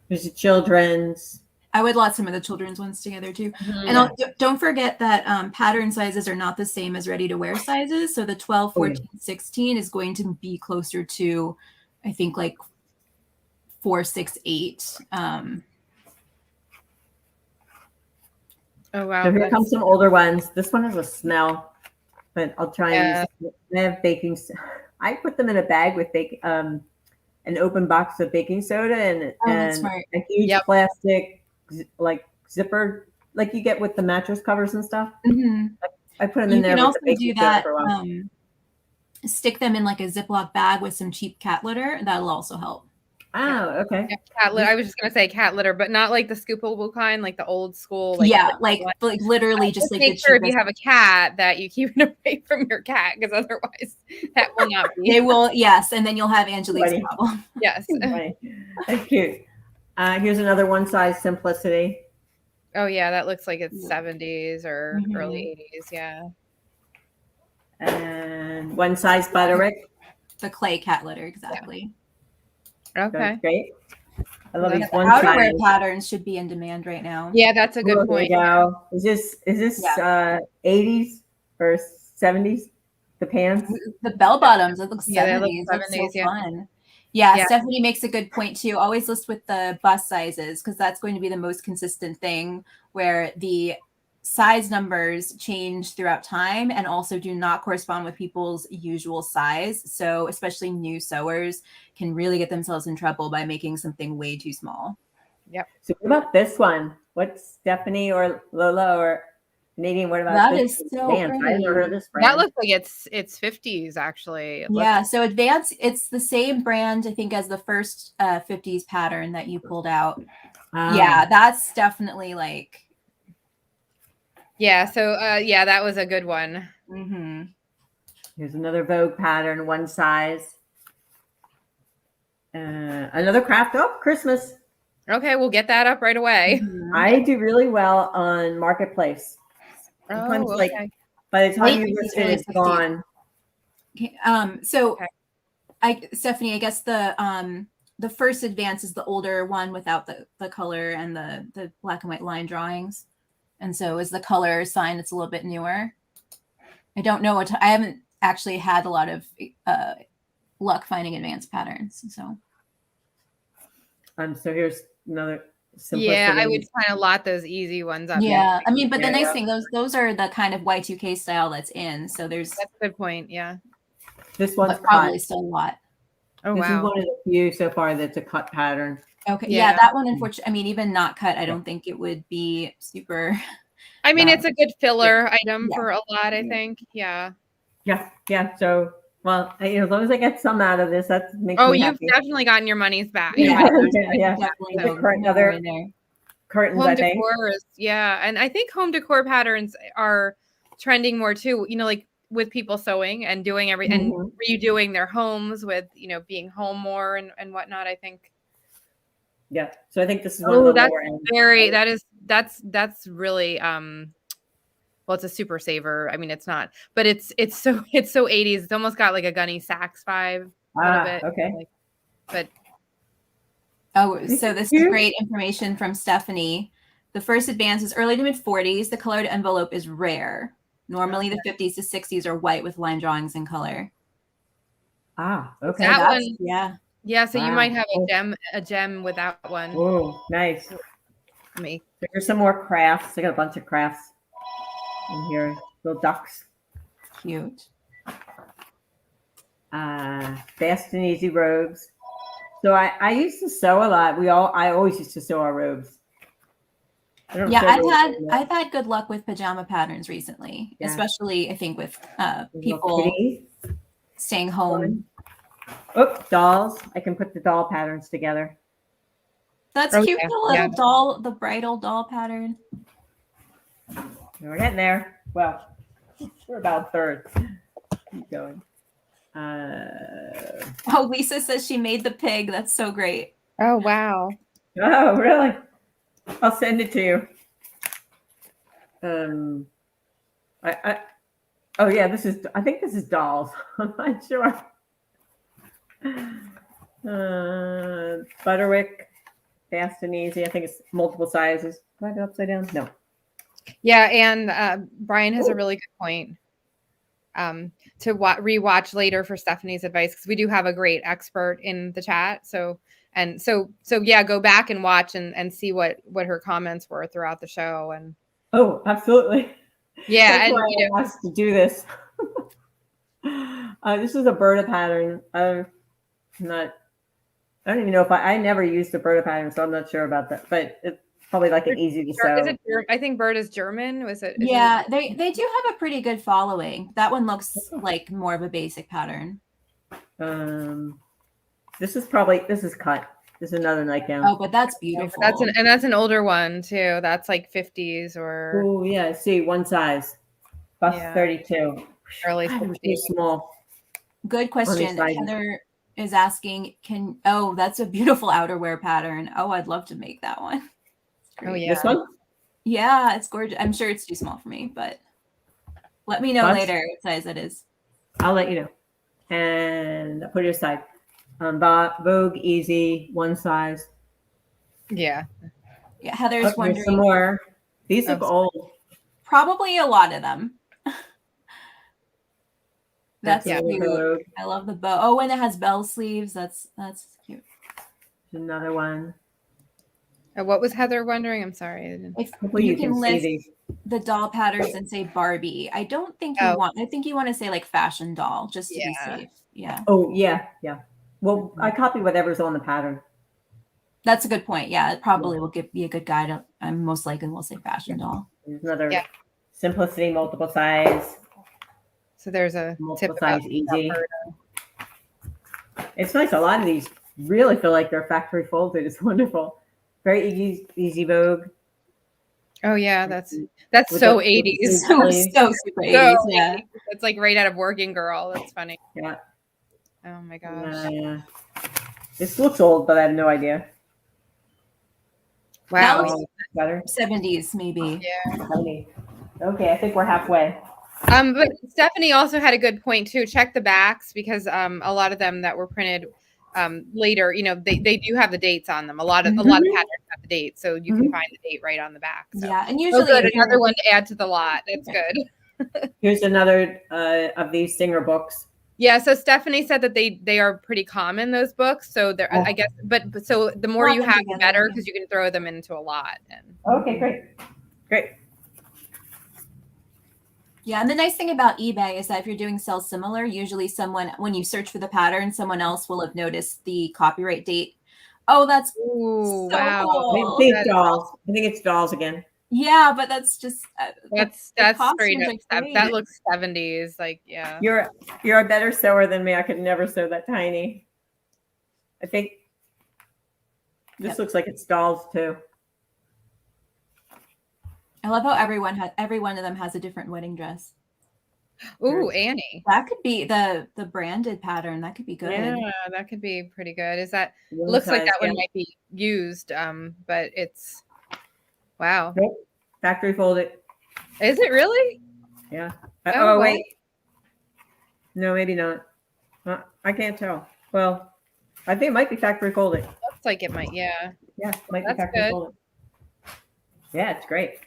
There's a children's. I would lot some of the children's ones together too. And don't forget that pattern sizes are not the same as ready to wear sizes. So the 12, 14, 16 is going to be closer to, I think, like 4, 6, 8. Oh, wow. So here comes some older ones. This one has a smell, but I'll try and use it. They have baking. I put them in a bag with an open box of baking soda and a huge plastic like zipper, like you get with the mattress covers and stuff. Mm-hmm. I put them in there. You can also do that. Stick them in like a Ziploc bag with some cheap cat litter. That'll also help. Oh, okay. Yeah, cat litter. I was just gonna say cat litter, but not like the scoopable kind, like the old school. Like literally just like make sure if you have a cat that you keep it away from your cat, because otherwise that will not be. They will, yes, and then you'll have Angelique's problem. Yes. That's cute. Here's another one size simplicity. Oh yeah, that looks like it's 70s or early 80s. Yeah. And one size Butterick. The clay cat litter, exactly. Yeah. Okay. That's great. I love these one outerwear patterns should be in demand right now. Yeah, that's a good point. Go. Is this 80s or 70s? The pants? The bell bottoms. It looks 70s. That's so fun. Yeah, Stephanie makes a good point too. Always list with the bust sizes because that's going to be the most consistent thing, where the size numbers change throughout time and also do not correspond with people's usual size. So especially new sewers can really get themselves in trouble by making something way too small. Yep. So what about this one? What's Stephanie or Lola or Nadine? What about that? This is so pretty. I never heard of this brand. That looks like it's 50s actually. So Advance, it's the same brand I think as the first 50s pattern that you pulled out. Yeah, that's definitely like. Yeah, so that was a good one. Mm-hmm. Here's another Vogue pattern, one size. Another craft. Oh, Christmas. Okay, we'll get that up right away. Mm-hmm. I do really well on Marketplace. Sometimes, like by the time you list it, it's gone. Okay. Stephanie, I guess the first Advance is the older one without the color and the black and white line drawings. And so is the color sign, it's a little bit newer. I don't know I haven't actually had a lot of luck finding advanced patterns. So So here's another Yeah, I would simplicity. kind of lot those easy ones up. yeah, I mean, but the nice Yeah. thing, those are the kind of Y2K style that's in. So there's That's a good point. Yeah. This one's but cut. probably still a lot. Oh, This is wow. one of the few so far that's a cut pattern. Okay. Yeah. Yeah, that one, unfortunately, I mean, even not cut, I don't think it would be super. I mean, Wow. it's a good filler item Yeah. for a lot, I Yeah. think. Yeah. Yeah. So, well, as long as I get some out of this, that makes Oh, me you've happy. definitely gotten your money's back. Yeah. Yeah. Definitely The no, current no other more in there. curtains, Home I think. decor is, yeah. And I think home decor patterns are trending more too, like with people sewing and doing and Mhm. redoing their homes with, being home more and whatnot, I think. Yeah. So I think this is one of the that's lower end. that's really well, it's a super saver. I mean, it's not, but it's so 80s. It's almost got like a Gunny Sacks vibe a little bit. Okay. But Oh, so this is great information from Stephanie. The first advance is early to mid 40s. The colored envelope is rare. Normally, the 50s to 60s are white with line drawings in color. Okay. that one, yeah. Yeah, so you Wow. might have a gem with that one. Oh, nice. Me. There's some more crafts. I got a bunch of crafts in here. Little ducks. Cute. Fast and easy robes. So I used to sew a lot. I always used to sew our robes. Yeah, I've had good luck with pajama patterns recently, especially I think with people staying home. Oh, dolls. I can put the doll patterns together. That's cute. The little doll, the bridal doll pattern. We're getting there. Well, we're about a third. Keep going. Oh, Lisa says she made the pig. That's so great. Oh, wow. Oh, really? I'll send it to you. Oh yeah, I think this is dolls. I'm not sure. Butterwick, fast and easy. I think it's multiple sizes. Do I have it upside down? No. Yeah, and Brian has a really good point. To rewatch later for Stephanie's advice, because we do have a great expert in the chat. So yeah, go back and watch and see what her comments were throughout the show. And absolutely. Yeah, that's and why I asked to do this. This is a Berta pattern. I don't even know if I never used a Berta pattern, so I'm not sure about that. But it's probably like an easy to sew. I think Berta's German. Was it? Yeah, they do have a pretty good following. That one looks like more of a basic pattern. This is cut. This is another nightgown. Oh, but that's beautiful. That's an older one too. That's like 50s or. Oh yeah, see one size, bust 32. Early 50s. Small. Good question. Heather is asking, that's a beautiful outerwear pattern. Oh, I'd love to make that one. Oh yeah. This one? Yeah, it's gorgeous. I'm sure it's too small for me, but let me know later what size it is. I'll let you know. And I'll put it aside. Vogue Easy, one size. Yeah. Yeah, Heather's wondering. Some more. These look old. Probably a lot of them. That's cute. Vogue. I love the bow. Oh, and it has bell sleeves. That's cute. Another one. What was Heather wondering? I'm sorry. If you can list the doll patterns and say Barbie. I don't think you want. I think you want to say like fashion doll just to be safe. Yeah. Oh yeah. Well, I copy whatever's on the pattern. That's a good point. Yeah, it probably will be a good guide. I'm most likely will say fashion doll. There's another simplicity, multiple size. So there's a multiple size easy. It's nice. A lot of these really feel like they're factory folded. It's wonderful. Very easy Vogue. Oh yeah, that's so 80s. So super 80s. Yeah, it's like right out of Working Girl. That's funny. Yeah. Oh my gosh. Yeah. This looks old, but I have no idea. Wow. Better. 70s maybe. Yeah. 70. Okay, I think we're halfway. But Stephanie also had a good point too. Check the backs because a lot of them that were printed later, they do have the dates on them. A lot of patterns have the dates, so you can find the date right on the back. So. Yeah, and usually another one to add to the lot. That's good. Here's another of these Singer books. Yeah, so Stephanie said that they are pretty common, those books. So they're I guess, but so the more Lot you them have, the together, better, yeah. because you can throw them into a lot. And Okay, great. Yeah, and the nice thing about eBay is that if you're doing sell similar, usually someone, when you search for the pattern, someone else will have noticed the copyright date. Oh, that's ooh, so wow. I cool. think dolls. I think it's dolls again. Yeah, but that's just That's the straight costumes up. are great. That looks 70s, like, yeah. You're a better sewer than me. I could never sew that tiny. I think this looks like it's dolls too. I love how every one of them has a different wedding dress. Ooh, Annie. That could be the branded pattern. That could be good. Yeah, that could be pretty good. Is that One looks like size, that one yeah. might be used, but it's wow. Nope. Factory folded. Is it really? Yeah. Oh, Oh, wow. wait. No, maybe not. I can't tell. Well, I think it might be factory folded. Looks like it might, yeah. Yeah, it might be That's factory good. folded. Yeah, it's great.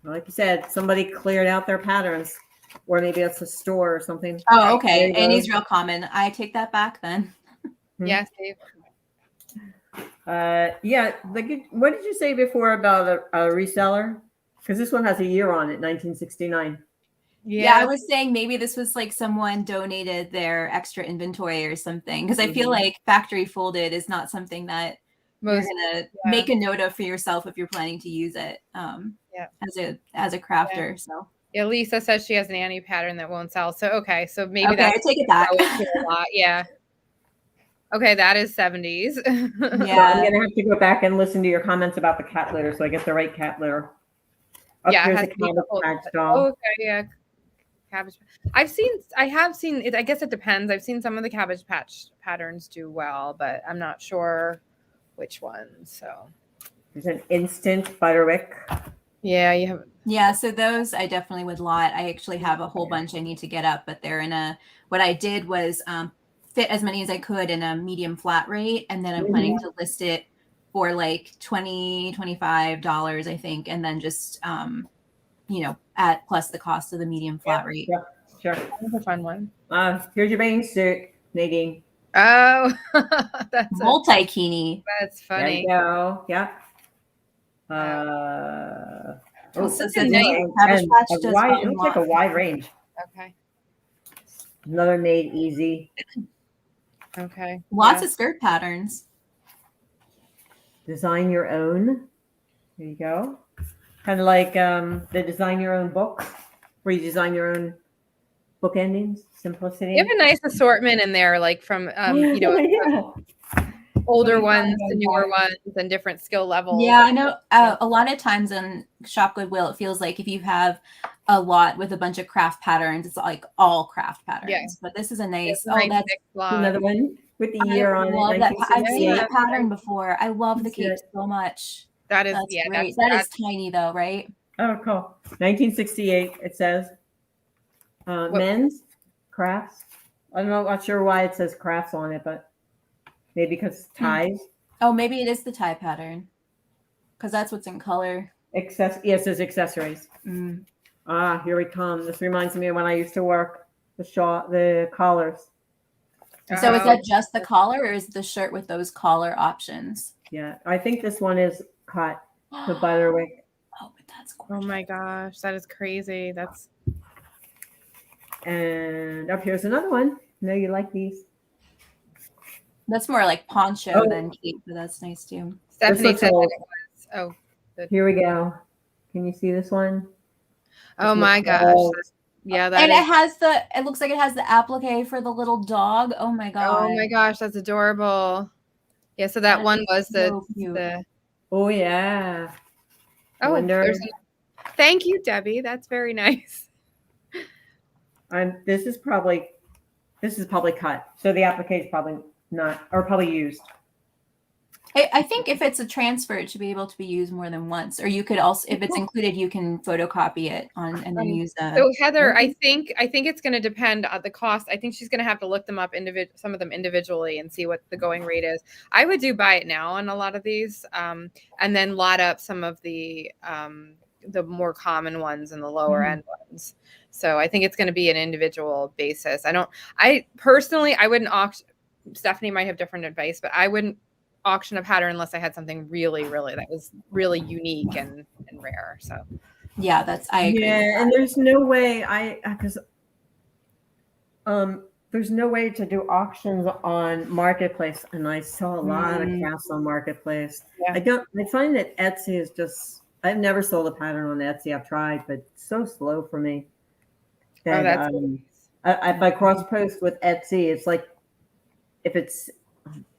Like you said, somebody cleared out their patterns, or maybe it's a store or something. Oh, okay. There you go. Annie's real common. I take that back then. Yes, Dave. Yeah. What did you say before about a reseller? Because this one has a year on it, 1969. Yeah, I was saying maybe this was like someone donated their extra inventory or something. Because I feel like factory folded is not something that you're gonna make a note of for yourself if you're planning to use it as a crafter. So yeah, Lisa says she has an Annie pattern that won't sell. So okay, so maybe I take it back. a lot. Yeah. Okay, that is 70s. Yeah, so I'm gonna have to go back and listen to your comments about the cat litter, so I get the right cat litter. Yeah, here's a Cabbage Patch doll. Okay, yeah. Cabbage. I have seen it. I guess it depends. I've seen some of the Cabbage Patch patterns do well, but I'm not sure which ones. So there's an instant Butterwick. Yeah, you have. Yeah, so those I definitely would lot. I actually have a whole bunch I need to get up, but they're in what I did was fit as many as I could in a medium flat rate, and then I'm planning to list it for like $25, I think, and then just at plus the cost of the medium flat rate. Yeah, sure. That's a fun one. Here's your bathing suit, Nadine. Oh, that's multi-kini. That's funny. There you go. Yeah. Looks like a wide range. Okay. Another made easy. Okay. Lots of skirt patterns. Design your own. There you go. Kind of like the design your own book, where you design your own book endings. Simplicity. You have a nice assortment in there, like from older ones to newer ones and different skill levels. Yeah, I know. A lot of times in Shop Goodwill, it feels like if you have a lot with a bunch of craft patterns, it's like all craft patterns. Yeah. But this is a nice. That's another one with the year on it. I've seen that pattern before. I love the cape so much. That's great. That is tiny though, right? Oh, cool. 1968. It says men's crafts. I'm not sure why it says crafts on it, but maybe because ties. Oh, maybe it is the tie pattern, because that's what's in color. Yes, it says accessories. Here we come. This reminds me of when I used to work the collars. So is that just the collar, or is the shirt with those collar options? Yeah, I think this one is cut the Butterwick. Oh, but that's gorgeous. Oh my gosh, that is crazy. And up here's another one. I know you like these. That's more like poncho than cape, but that's nice too. Stephanie said that it was. Here we go. Can you see this one? Oh my gosh. Yeah, and it looks like it has the applique for the little dog. Oh my god. Oh my gosh, that's adorable. Yeah, so that one was the Oh yeah. Thank you, Debbie. That's very nice. This is probably cut. So the applique is probably not, or probably used. I think if it's a transfer, it should be able to be used more than once. Or you could also, if it's included, you can photocopy it and then use that. So Heather, I think it's going to depend on the cost. I think she's going to have to look them up some of them individually and see what the going rate is. I would do buy it now on a lot of these, and then lot up some of the more common ones and the lower end ones. So I think it's going to be an individual basis. I personally, I wouldn't auction. Stephanie might have different advice, but I wouldn't auction a pattern unless I had something really, really that was really unique and rare. So yeah, I agree. Yeah, and there's no way because there's no way to do auctions on Marketplace, and I saw a lot of crafts on Marketplace. Yeah. I find that Etsy is just. I've never sold a pattern on Etsy. I've tried, but it's so slow for me. That if I cross post with Etsy, it's like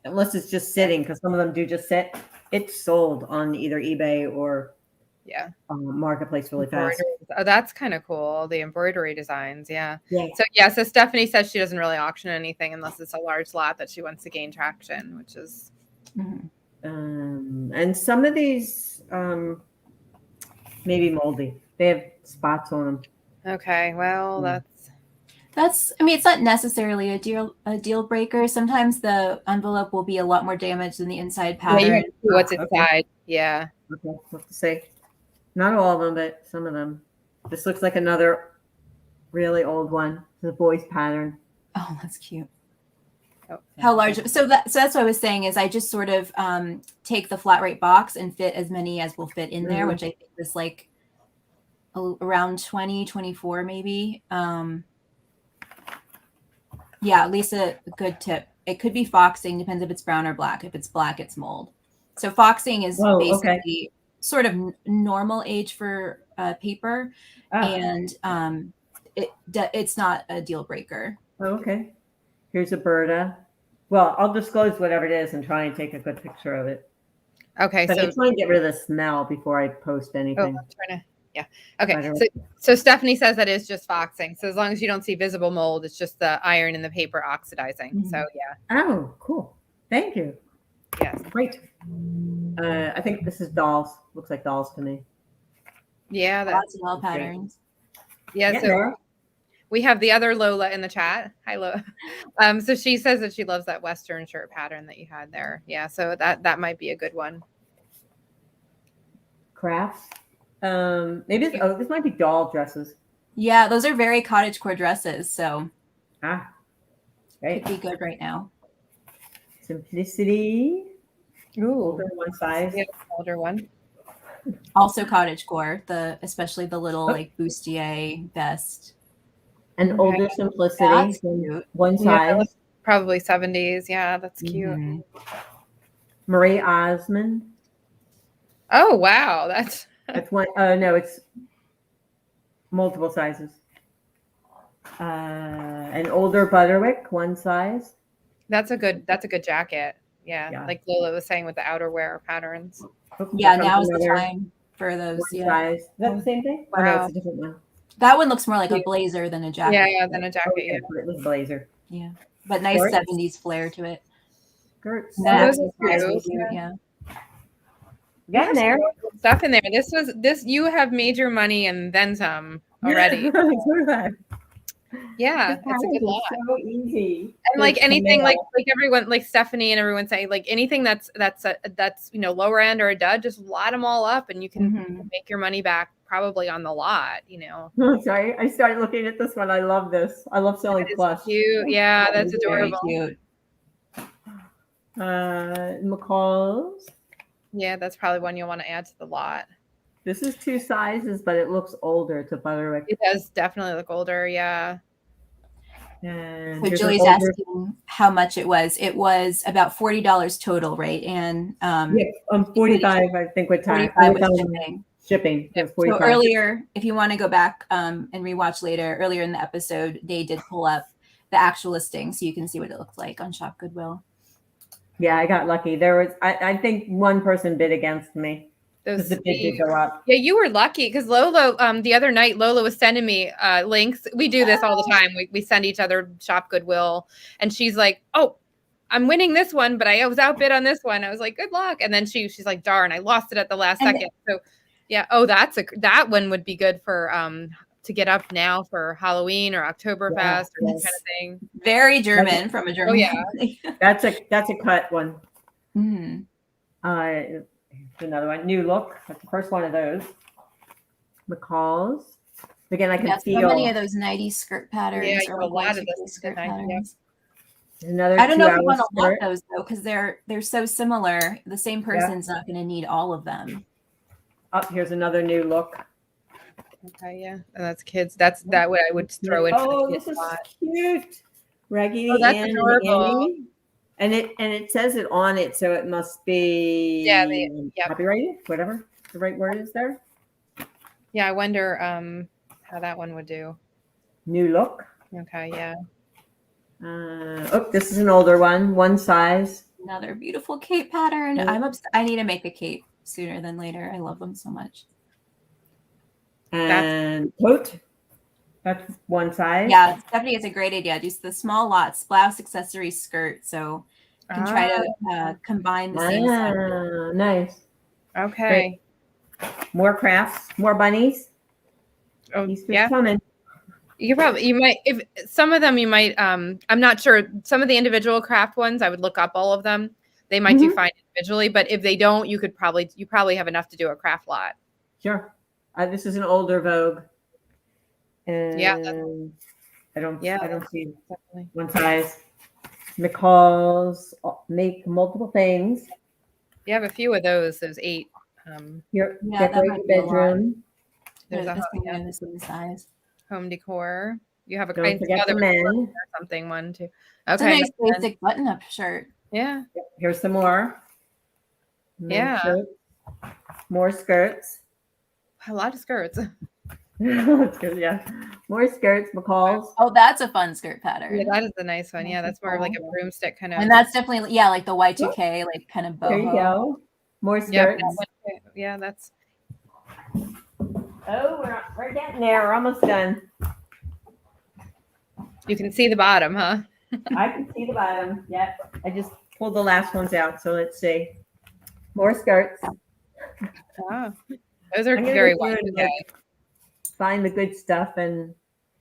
unless it's just sitting, because some of them do just sit. It's sold on either eBay or Marketplace really fast. Oh, that's kind of cool. The embroidery designs. Yeah. Yeah. So Stephanie says she doesn't really auction anything unless it's a large lot that she wants to gain traction, which is. And some of these maybe moldy. They have spots on them. Okay. Well, that's. I mean, it's not necessarily a deal breaker. Sometimes the envelope will be a lot more damaged than the inside pattern. Yeah, you have to see what's inside. Yeah. Okay. What to say? Not all of them, but some of them. This looks like another really old one. The boys pattern. Oh, that's cute. Oh. How large? So that's what I was saying is I just sort of take the flat rate box and fit as many as will fit in there, which I think is like around 20, 24 maybe. Yeah, at least a good tip. It could be foxing, depends if it's brown or black. If it's black, it's mold. So foxing is basically sort of normal age for paper, and it's not a deal breaker. Oh, okay. Here's a Berta. Well, I'll disclose whatever it is and try and take a good picture of it. Okay. But I'm trying to get rid of the smell before I post anything. I'm trying to. Yeah. Okay. So Stephanie says that is just foxing. So as long as you don't see visible mold, it's just the iron in the paper oxidizing. So yeah. Oh, cool. Thank you. Yes. Great. I think this is dolls. Looks like dolls to me. Yeah. Lots of doll patterns. Yeah. So we have the other Lola in the chat. Hi, Lola. So she says that she loves that Western shirt pattern that you had there. Yeah. So that might be a good one. Crafts. Maybe this might be doll dresses. Yeah, those are very cottagecore dresses. So right. Could be good right now. Simplicity. Ooh, older one size. Yeah, older one. Also cottagecore, especially the little like bustier vest. And older simplicity. One size. Yeah, probably 70s. Yeah, that's cute. Marie Osmond. Oh wow, that's one. No, it's multiple sizes. An older Butterwick, one size. That's a good jacket. Yeah, like Lola was saying with the outerwear patterns. Yeah, now's the time for those. Size. Is that the same thing? Wow. Oh, no, it's a different one. That one looks more like a blazer than a jacket. Yeah, than a jacket. Yeah, it was a blazer. Yeah, but nice 70s flair to it. Skirts. That's cute. Yeah. Getting there. Stuff in there. This. You have made your money and then some already. Yeah, it's a good lot. So easy. And like anything, like everyone, like Stephanie and everyone saying, like anything that's lower end or a dud, just lot them all up, and you can make your money back probably on the lot. Oh, sorry, I started looking at this one. I love this. I love selling plush. Cute. Yeah, that's adorable. Very cute. McCall's. Yeah, that's probably one you'll want to add to the lot. This is 2 sizes, but it looks older to Butterwick. It does definitely look older, yeah. And so Julie's asking how much it was. It was about $40 total, right? And 45, I think, with time. 45 with shipping. Yep. So earlier, if you want to go back and rewatch later, earlier in the episode, they did pull up the actual listing so you can see what it looked like on Shop Goodwill. Yeah, I got lucky. There was, I think, one person bid against me. The bid did go up. Yeah, you were lucky because Lola, the other night, Lola was sending me links. We do this all the time. We send each other Shop Goodwill, and she's like, "Oh, I'm winning this one, but I was outbid on this one." I was like, "Good luck." And then she's like, "Darn, I lost it at the last second." So, yeah. Oh, that one would be good for to get up now for Halloween or Oktoberfest or that kind of thing. Very German from a German. Oh yeah, that's a cut one. Mm-hmm. Another one. New Look. That's the first one of those. McCall's. Again, I can Yeah, feel so many of those 90s skirt patterns Yeah, or a like lot of Y2K this skirt 90s, yeah. patterns. another I don't know if you 2-hour want to lot skirt. those though, because they're so similar. The same person's not going to need all of them. Oh, here's another new look. Okay, yeah. And that's kids. That's that what I would throw in. Oh, this is cute. Raggedy Oh, that's Ann and adorable. Annie. And it says it on it, so it must be Yep. copyrighted, whatever the right word is there. Yeah, I wonder how that one would do. New look. Okay, yeah. Oh, this is an older one size. Another beautiful cape pattern. I need to make a cape sooner than later. I love them so much. And coat. That's one size. Yeah, Stephanie, it's a great idea. Just the small lots, blouse, accessory, skirt. So you can try to combine the same stuff. Nice. Okay. Great. More crafts, more bunnies. Oh, Easter's coming. You might, if some of them you might, I'm not sure. Some of the individual craft ones, I would look up all of them. They might do fine individually, but if they don't, you probably have enough to do a craft lot. Sure. This is an older Vogue. And Yeah. I don't see Definitely. one size. McCall's make multiple things. You have a few of those 8. Your Yeah, decorate your bedroom. There's a the same size. home decor. You have a Don't forget the men. or something one too. It's Okay. a nice basic button-up shirt. Yeah. Here's some more. Yeah. Shirts. More skirts. A lot of skirts. Yeah. More skirts, McCall's. Oh, that's a fun skirt pattern. Yeah, that is the nice one. Yeah, that's more like a broomstick kind of. And that's definitely, yeah, like the Y2K, like kind of boho. There you go. More Yeah, skirts. yeah, that's. Oh, we're getting there. We're almost done. You can see the bottom, huh? I can see the bottom. Yep. I just pulled the last ones out. So let's see. More skirts. Oh, those are I'm gonna very go through and, find the good stuff and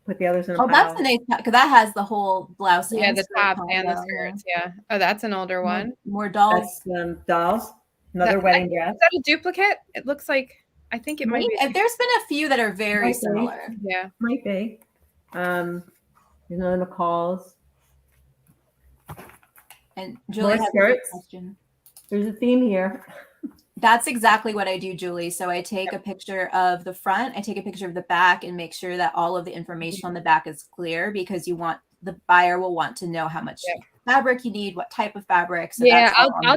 put the others in a pile. Oh, that's a nice, because that has the whole blouse. Yeah, and the skirt top combo. and the skirts. Yeah. Oh, that's an older one. More dolls. That's dolls. Another wedding dress. Is that a duplicate? It looks like. I think it might be. There's been a few that are very Might be. similar. Yeah. Might be. There's another McCall's. And Julie has a skirts. question. There's a theme here. That's exactly what I do, Julie. So I take a picture of the front, I take a picture of the back, and make sure that all of the information on the back is clear, because the buyer will want to know how much fabric you need, what type of fabric. So yeah, I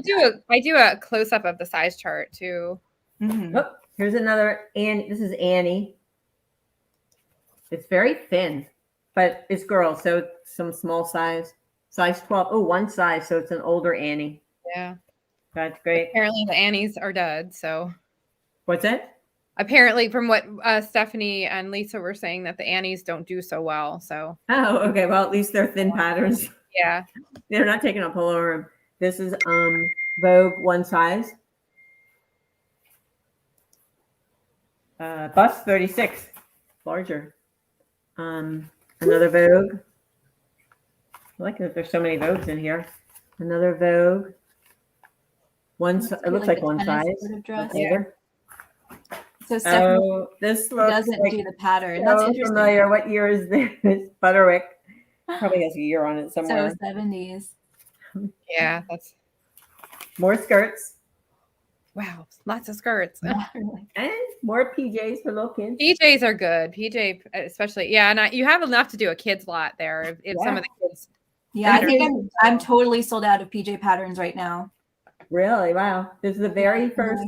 do a close up of the size chart too. Mm-hmm. Oh, here's another Annie. This is Annie. It's very thin, but it's girls, so it's some small size 12. Oh, one size, so it's an older Annie. Yeah. That's great. Apparently the Annies are dead. So what's it? Apparently, from what Stephanie and Lisa were saying, that the Annies don't do so well. So okay. Well, at least they're thin patterns. Yeah. They're not taking up a whole room. This is Vogue one size. Bust 36. Larger. Another Vogue. I like that there's so many Vogues in here. Another Vogue. It looks like one size. Sort of dress. Yeah. So Stephanie this looks doesn't like do the pattern. so That's interesting. familiar. What year is this? Butterick. Probably has a year on it somewhere. So 70s. Yeah, that's More skirts. wow, lots of skirts. And more PJs for little kids. PJs are good. PJ especially. Yeah, and you have enough to do a kids lot there if some of the kids. Yeah, I think I'm totally sold out of PJ patterns right now. Really? Wow. This is the very first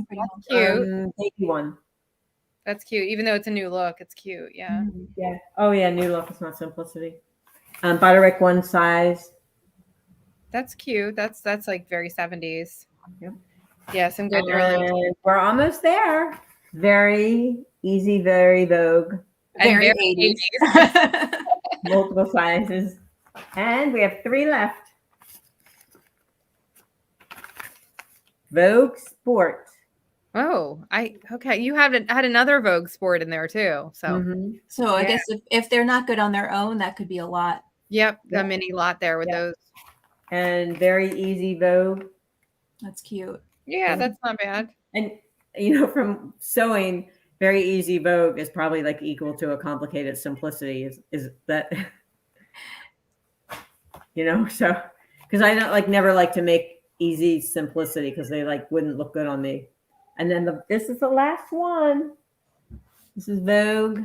cute baby one. That's cute. Even though it's a new look, it's cute. Yeah. Yeah. Oh yeah, new look. It's not simplicity. Butterick one size. That's cute. That's like very 70s. Yep. Yeah, some good early. We're almost there. Very easy, very Vogue. And Very 80s. Multiple sizes. And we have 3 left. Vogue Sport. Oh, okay. You had another Vogue Sport in there too. So So I guess if they're not good on their own, that could be a lot. Yep, a mini lot there with those. And very easy Vogue. That's cute. Yeah, that's not bad. And from sewing, very easy Vogue is probably like equal to a complicated simplicity. Is that, so because I don't never like to make easy simplicity because they wouldn't look good on me. And then this is the last one. This is Vogue.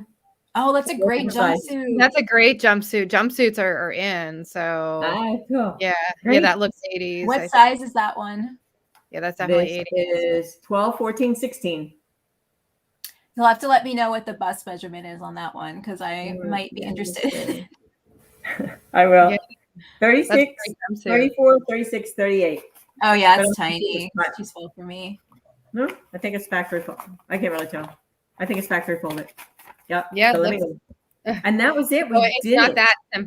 Oh, that's a great jumpsuit. That's a great jumpsuit. Jumpsuits are in. So Cool. yeah, Great. yeah, that looks 80s. What size is that one? Yeah, that's definitely 80s. Is 12, 14, 16. You'll have to let me know what the bust measurement is on that one because I might be interested. I will. Yeah. 36, 34, 36, 38. Oh, yeah, it's tiny. It's too small for me. No, I think it's factory folded. I can't really tell. I think it's factory folded. Yep. Yeah. So and that was it.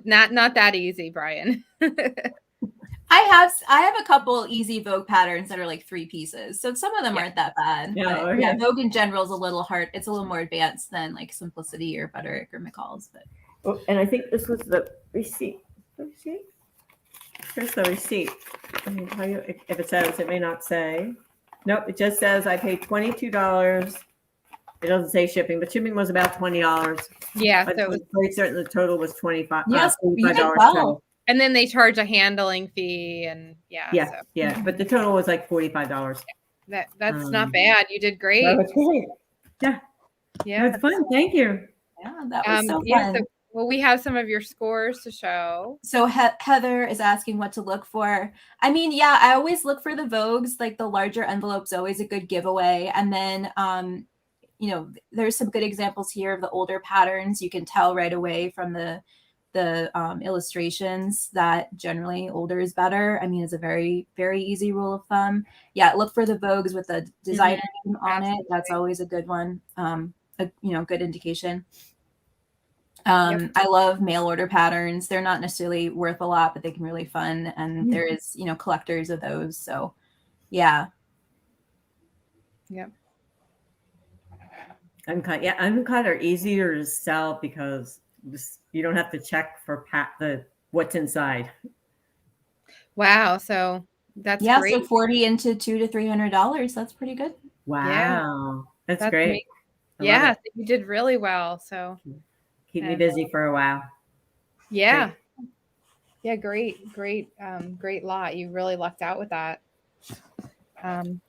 Not that easy, Brian. I have a couple easy Vogue patterns that are like 3 pieces. So some of them aren't that bad. Yeah, but, yeah, Vogue in general is a little hard. It's a little more advanced than like Simplicity or Butterick or McCall's. But and I think this was the receipt. Here's the receipt. I mean, if it says, it may not say. Nope, it just says I paid $22. It doesn't say shipping, but shipping was about $20. Yeah, But so it was pretty certain the total was $25. Yes, you did $45 well. total. and then they charge a handling fee, and Yeah, but the total was like $45. That's not bad. You did great. That was great. Yeah, Yeah, it's fun. Thank you. yeah, that was so fun. Well, we have some of your scores to show. So Heather is asking what to look for. I mean, yeah, I always look for the Vogues. Like the larger envelope's always a good giveaway. And then, there's some good examples here of the older patterns. You can tell right away from the illustrations that generally older is better. I mean, it's a very, very easy rule of thumb. Yeah, look for the Vogues with the designer name on it. That's always a good one. Good indication. I love mail order patterns. They're not necessarily worth a lot, but they can be really fun. And there is, collectors of those. So yeah. Yep. Uncut are easier to sell because you don't have to check for what's inside. Wow. So that's great. So 40 into $200 to $300. That's pretty good. Wow. Yeah. That's great. Yeah. You did really well. So keep me busy for a while. Yeah. Great. Yeah. Great lot. You really lucked out with that. So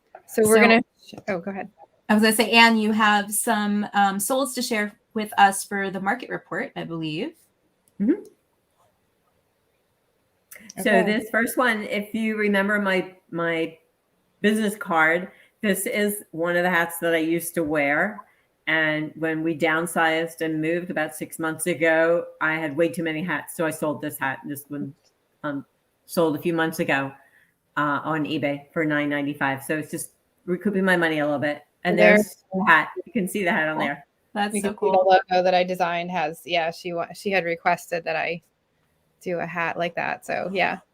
we're going to, go ahead. I was going to say, Anne, you have some solds to share with us for the market report, I believe. Mm-hmm. Okay. So this first one, if you remember my business card, this is one of the hats that I used to wear. And when we downsized and moved about 6 months ago, I had way too many hats. So I sold this hat. This one sold a few months ago on eBay for $9.95. So it's just recouping my money a little bit. And there's the hat. You can see the hat on there. That's so cool. The logo that I designed has, she had requested that I do a hat like that. So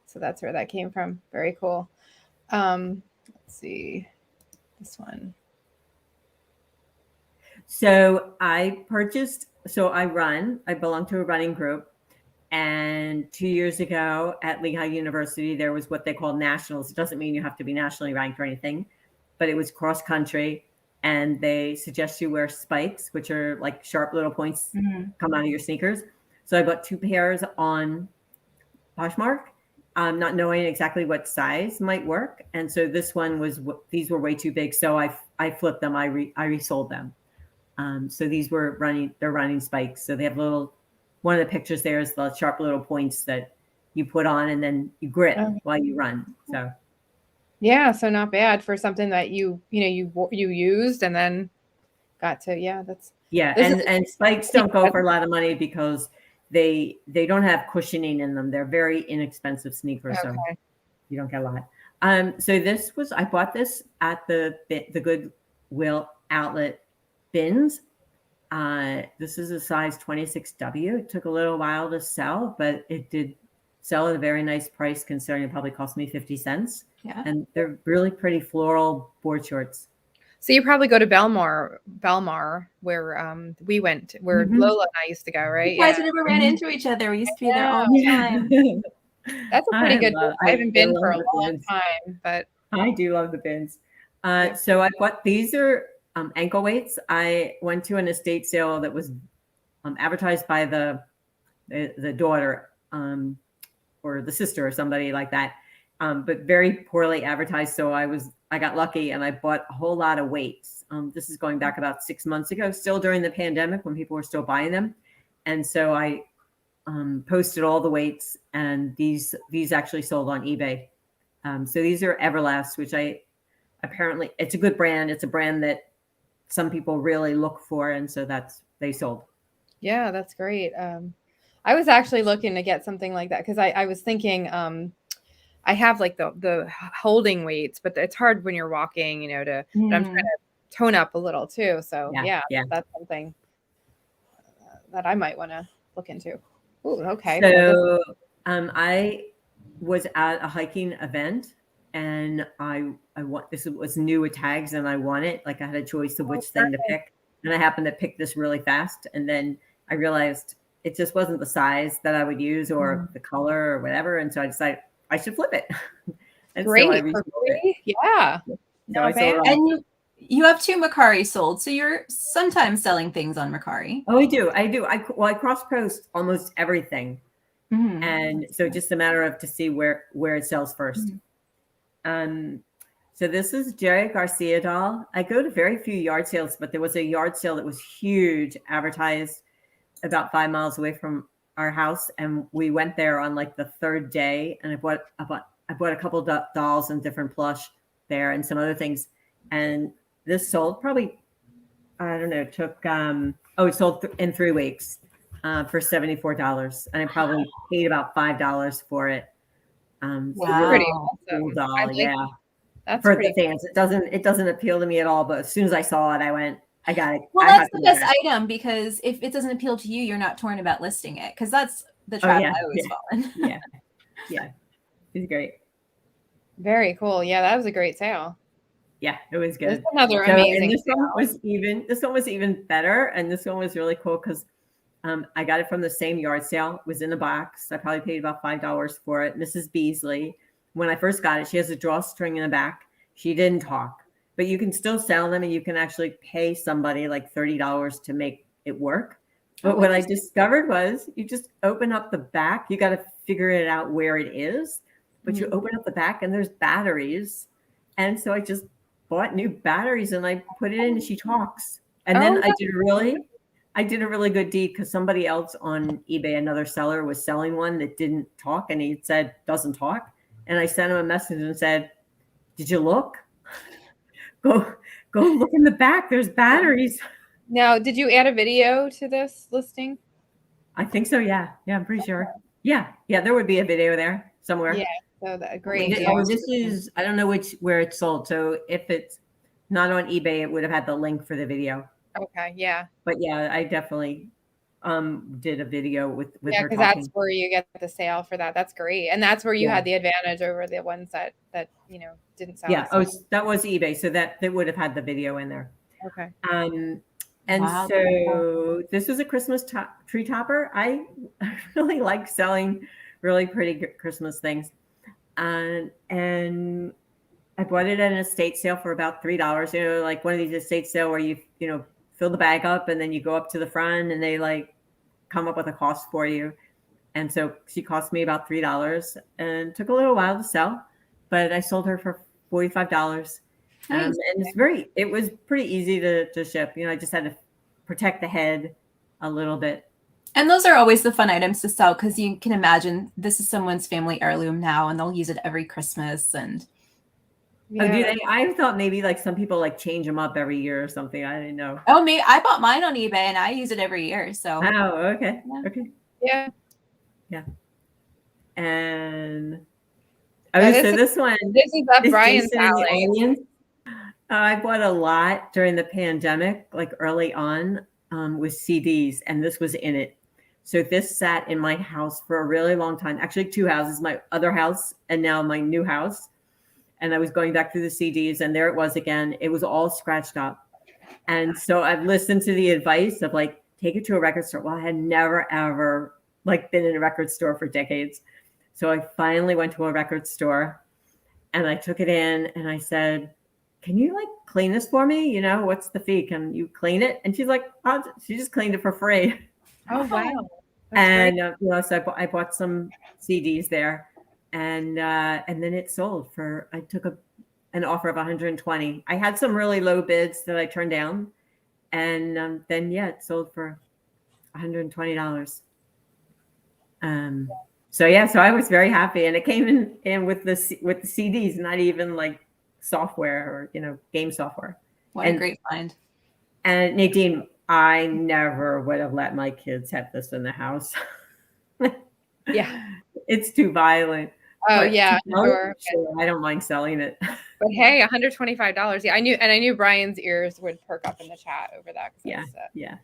so that's where that came from. Very cool. Let's see this one. So I belong to a running group. And 2 years ago at Lehigh University, there was what they call nationals. It doesn't mean you have to be nationally ranked or anything, but it was cross country. And they suggest you wear spikes, which are like sharp little points come out of your sneakers. So I bought 2 pairs on Poshmark, not knowing exactly what size might work. And so these were way too big. So I flipped them. I resold them. So they're running spikes. So they have one of the pictures there is the sharp little points that you put on and then you grip while you run. So. Yeah, so not bad for something that you used and then got to and spikes don't go for a lot of money because they don't have cushioning in them. They're very inexpensive sneakers, so you don't get a lot. So I bought this at the Goodwill outlet bins. This is a size 26W. It took a little while to sell, but it did sell at a very nice price considering it probably cost me 50 cents. Yeah. And they're really pretty floral board shorts. So you probably go to Belmar, where we went, where Lola and I used to go, right? You guys never ran into each other. We used to be there all the time. That's a pretty good one. I haven't been for a long time, but I do love the bins. So I bought these are ankle weights. I went to an estate sale that was advertised by the daughter or the sister or somebody like that, but very poorly advertised. So I got lucky and I bought a whole lot of weights. This is going back about 6 months ago, still during the pandemic when people were still buying them. And so I posted all the weights, and these actually sold on eBay. So these are Everlast, which apparently it's a good brand. It's a brand that some people really look for, and so they sold. Yeah, that's great. I was actually looking to get something like that because I was thinking I have like the holding weights, but it's hard when you're walking, but I'm trying to tone up a little too. So yeah. That's something that I might want to look into. Ooh, okay. So I was at a hiking event, and this was new with tags, and I won it. Like I had a choice of which thing to pick, and I happened to pick this really fast. And then I realized it just wasn't the size that I would use or the color or whatever. And so I decided I should flip it. And great. So I resold it. Yeah. So I sold it and you have 2 Mercari sold, so you're sometimes selling things on Mercari. Oh, I do. I cross post almost everything. And so just a matter of to see where it sells first. So this is Jerry Garcia doll. I go to very few yard sales, but there was a yard sale that was huge, advertised about 5 miles away from our house, and we went there on like the 3rd day, and I bought a couple dolls and different plush there and some other things, and this sold probably, I don't know, it sold in 3 weeks for $74, and I probably paid about $5 for it. Wow. Pretty awesome. Cool doll, yeah. That's for the fans. It doesn't appeal to me at all, but as soon as I saw it, I went, I got it. Well, that's the best item, because if it doesn't appeal to you, you're not torn about listing it, because that's the trap I always fall in. Yeah. It's great. Very cool. Yeah, that was a great sale. Yeah, it was good. That's another amazing. And this one was even better, and this one was really cool because I got it from the same yard sale. It was in a box. I probably paid about $5 for it. Mrs. Beasley, when I first got it, she has a drawstring in the back. She didn't talk, but you can still sell them, and you can actually pay somebody like $30 to make it work. But what I discovered was you just open up the back. You got to figure it out where it is, but you open up the back and there's batteries. And so I just bought new batteries and I put it in, and she talks. And then I did a really good deed because somebody else on eBay, another seller, was selling one that didn't talk, and he said doesn't talk. And I sent him a message and said, "Did you look? Go look in the back. There's batteries." Now, did you add a video to this listing? I think so. Yeah. I'm pretty sure. Yeah. There would be a video there somewhere. Yeah. So that great. This is, I don't know where it's sold. So if it's not on eBay, it would have had the link for the video. Okay. Yeah. But yeah, I definitely did a video with her because that's where you get the sale for that. That's great. And that's where you had the advantage over the ones that didn't sell. Yeah. That was eBay. So that they would have had the video in there. Okay. And so this was a Christmas tree topper. I really like selling really pretty Christmas things. And I bought it at an estate sale for about $3, like one of these estate sale where you fill the bag up and then you go up to the front and they like come up with a cost for you. And so she cost me about $3 and took a little while to sell, but I sold her for $45. And it was pretty easy to ship. I just had to protect the head a little bit. And those are always the fun items to sell, because you can imagine this is someone's family heirloom now, and they'll use it every Christmas. And do they? I thought maybe like some people like change them up every year or something. I didn't know. Oh, me! I bought mine on eBay and I use it every year. So. Oh, okay. Yeah. Okay. Yeah. And this one. This is up Brian's alley. I bought a lot during the pandemic, like early on, with CDs, and this was in it. So this sat in my house for a really long time. Actually, 2 houses, my other house and now my new house. And I was going back through the CDs, and there it was again. It was all scratched up. And so I've listened to the advice of like, take it to a record store. Well, I had never, ever like been in a record store for decades. So I finally went to a record store and I took it in and I said, can you like clean this for me? You know, what's the fee? Can you clean it? And she's like, she just cleaned it for free. Oh, wow. That's And great. so I bought some CDs there, and then it sold for. I took an offer of 120. I had some really low bids that I turned down, and then it sold for $120. So I was very happy, and it came in with the CDs, not even like software or game software. What a great find. And Nadine, I never would have let my kids have this in the house. Yeah. It's too violent. Oh, But yeah, sure. I don't mind selling it. But hey, $125. Yeah, I knew Brian's ears would perk up in the chat over that. Yeah,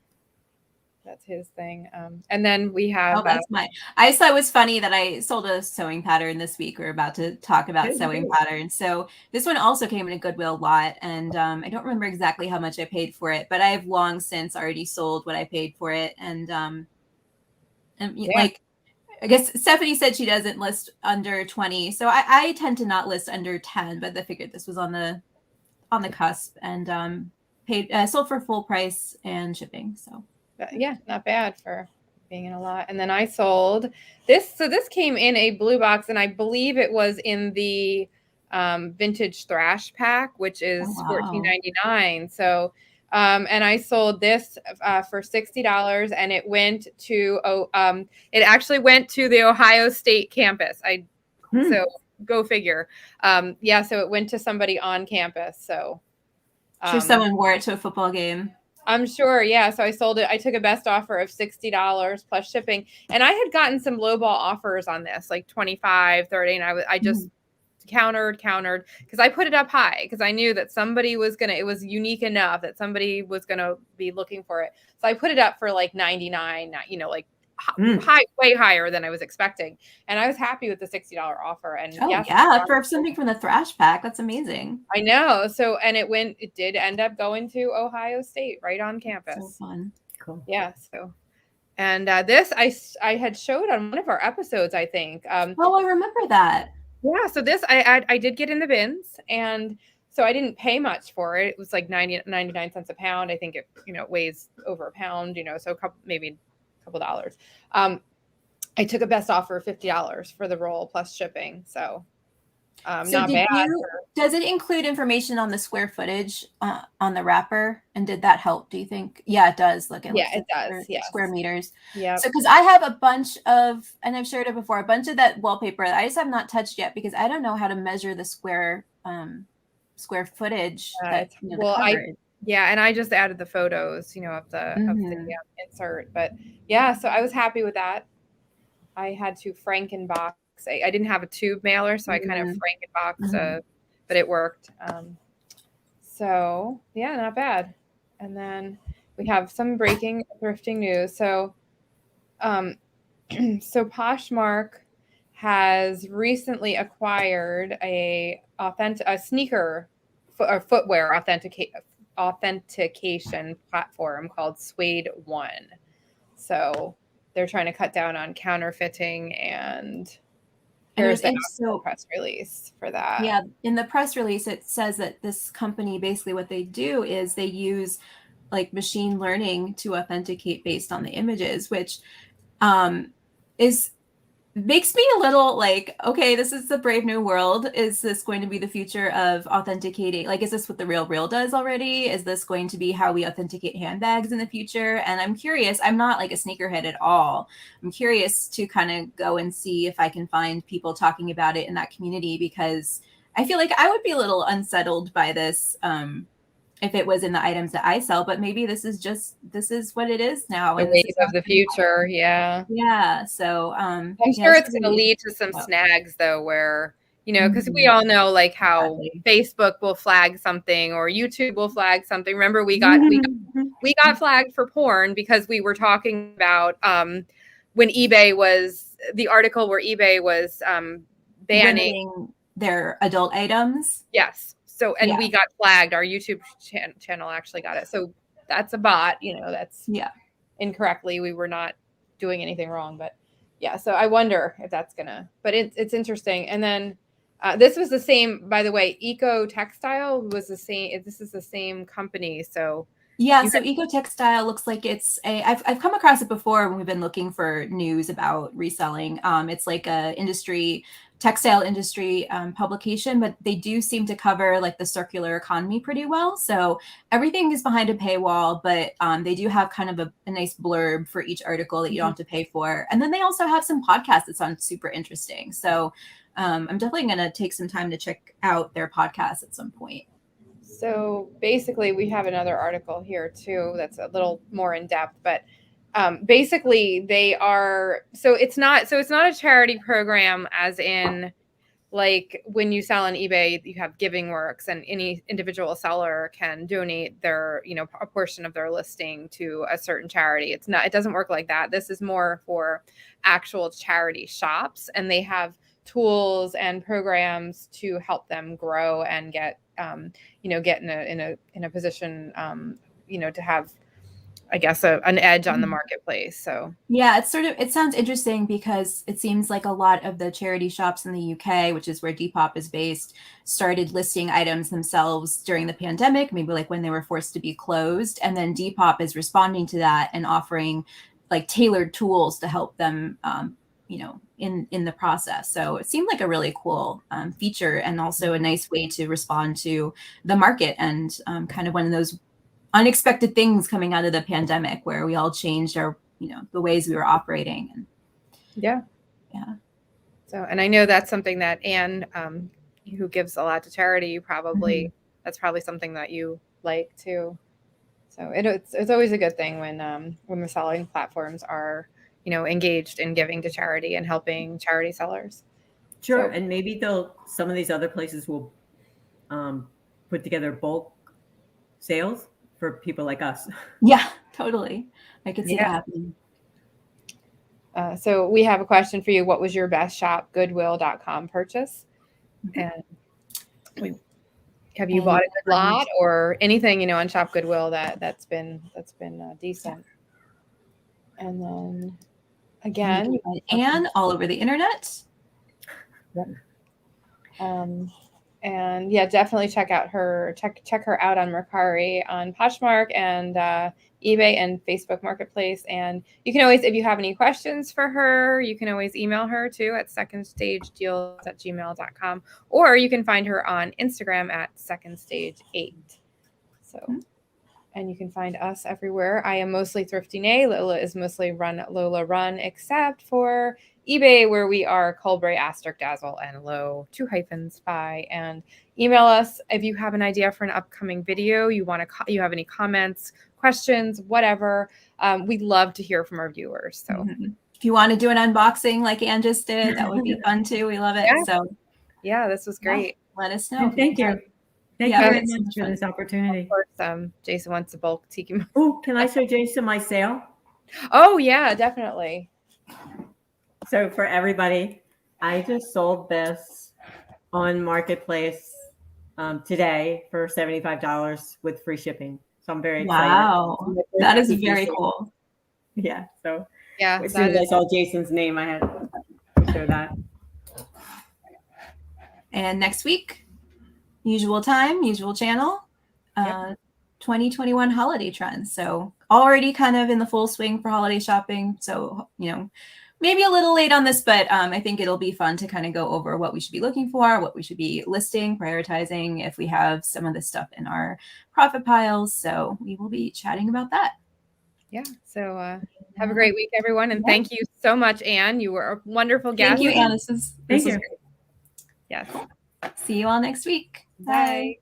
that's his thing. And then we have. Oh, that's mine. I just thought it was funny that I sold a sewing pattern this week. We're about to talk about sewing patterns. So this one also came in a Goodwill lot, and I don't remember exactly how much I paid for it, but I have long since already sold what I paid for it. And like, I guess Stephanie said she doesn't list under 20. So I tend to not list under 10, but I figured this was on the cusp, and sold for full price and shipping. So yeah, not bad for being in a lot. And then I sold this. So this came in a blue box, and I believe it was in the vintage thrash pack, which is $14.99. So and I sold this for $60, and it went to it actually went to the Ohio State campus. So go figure. So it went to somebody on campus. So sure someone wore it to a football game. I'm sure. Yeah. So I sold it. I took a best offer of $60 plus shipping, and I had gotten some lowball offers on this, like 25, 30. And I just countered because I put it up high because I knew that somebody was it was unique enough that somebody was going to be looking for it. So I put it up for like 99, like way higher than I was expecting. And I was happy with the $60 offer. And for something from the thrash pack, that's amazing. I know. So, and it did end up going to Ohio State right on campus. So fun. Cool. Yeah. So, and this I had showed on one of our episodes, I think. I remember that. Yeah. So this I did get in the bins, and so I didn't pay much for it. It was like 99 cents a pound. I think it, weighs over a pound, so maybe a couple dollars. I took a best offer of $50 for the roll plus shipping. So not bad. Does it include information on the square footage on the wrapper? And did that help, do you think? Yeah, it does. It does. Yeah. Square meters. Yeah. So, because I have a bunch of, and I've shared it before, a bunch of that wallpaper that I just have not touched yet because I don't know how to measure the square footage. And I just added the photos, of the insert. But yeah, so I was happy with that. I had to Frankenbox. I didn't have a tube mailer, so I kind of Frankenbox, but it worked. So yeah, not bad. And then we have some breaking thrifting news. So, so Poshmark has recently acquired a sneaker or footwear authentication platform called Suede One. So they're trying to cut down on counterfeiting, and here's the press release for that. Yeah, in the press release, it says that this company, basically what they do is they use like machine learning to authenticate based on the images, which makes me a little like, okay, this is the brave new world. Is this going to be the future of authenticating? Like, is this what the Real does already? Is this going to be how we authenticate handbags in the future? And I'm curious. I'm not like a sneakerhead at all. I'm curious to kind of go and see if I can find people talking about it in that community, because I feel like I would be a little unsettled by this if it was in the items that I sell, but maybe this is what it is now. The wave of the future. Yeah. Yeah. So I'm sure it's going to lead to some snags though, where, because we all know like how Facebook will flag something or YouTube will flag something. Remember we got flagged for porn because we were talking about when eBay was the article where eBay was banning their adult items. Yes. So, and we got flagged. Our YouTube channel actually got it. So that's a bot, that's incorrectly. We were not doing anything wrong, but yeah. So I wonder if that's but it's interesting. And then This was the same, by the way. Eco Textile was the same. This is the same company. So yeah, so Eco Textile looks like it's I've come across it before when we've been looking for news about reselling. It's like a textile industry publication, but they do seem to cover like the circular economy pretty well. So everything is behind a paywall, but they do have kind of a nice blurb for each article that you don't have to pay for. And then they also have some podcasts that sound super interesting. So I'm definitely going to take some time to check out their podcast at some point. So basically, we have another article here too that's a little more in depth, but basically they are, so it's not a charity program as in like when you sell on eBay, you have Giving Works and any individual seller can donate their, a portion of their listing to a certain charity. It doesn't work like that. This is more for actual charity shops, and they have tools and programs to help them grow and get get in a position to have, I guess, an edge on the marketplace. So yeah, it sounds interesting because it seems like a lot of the charity shops in the UK, which is where Depop is based, started listing items themselves during the pandemic, maybe like when they were forced to be closed. And then Depop is responding to that and offering like tailored tools to help them, in the process. So it seemed like a really cool feature, and also a nice way to respond to the market, and kind of one of those unexpected things coming out of the pandemic where we all changed our, the ways we were operating. And yeah. So, and I know that's something that Anne, who gives a lot to charity, that's probably something that you like too. So it's always a good thing when the selling platforms are, engaged in giving to charity and helping charity sellers. Sure. So, and maybe some of these other places will put together bulk sales for people like us. Yeah, totally. I could see that happening. So we have a question for you. What was your best shopgoodwill.com purchase? And have you bought a good lot or anything, on Shop Goodwill that's been decent? And then again, Anne all over the internet. And yeah, definitely check out check her out on Mercari, on Poshmark, and eBay and Facebook Marketplace. And you can always, if you have any questions for her, you can always email her too at secondstagedeals@gmail.com, or you can find her on Instagram at secondstage8. So, and you can find us everywhere. I am mostly Thrifty Nay. Lola is mostly Lola Run, except for eBay, where we are Colbray, Asterisk, Dazzle, and Low, 2 hyphens by. And email us if you have an idea for an upcoming video. You have any comments, questions, whatever. We'd love to hear from our viewers. So if you want to do an unboxing like Anne just did, that would be fun too. We love it. Yeah. So yeah, this was great. Let us know. Thank you. Thank you very much for this opportunity. Of course, Jason wants a bulk tiki. Oh, can I show Jason my sale? Oh yeah, definitely. So for everybody, I just sold this on Marketplace today for $75 with free shipping. So I'm very excited. Wow, that is very cool. Yeah. So yeah, as soon as I saw Jason's name, I had to show that. And next week, usual time, usual channel, 2021 holiday trends. So already kind of in the full swing for holiday shopping. So, maybe a little late on this, but I think it'll be fun to kind of go over what we should be looking for, what we should be listing, prioritizing if we have some of this stuff in our profit piles. So we will be chatting about that. Yeah. So have a great week, everyone. And thank you so much, Anne. You were a wonderful guest. Thank you, Anne. This was great. Yes. See you all next week. Bye.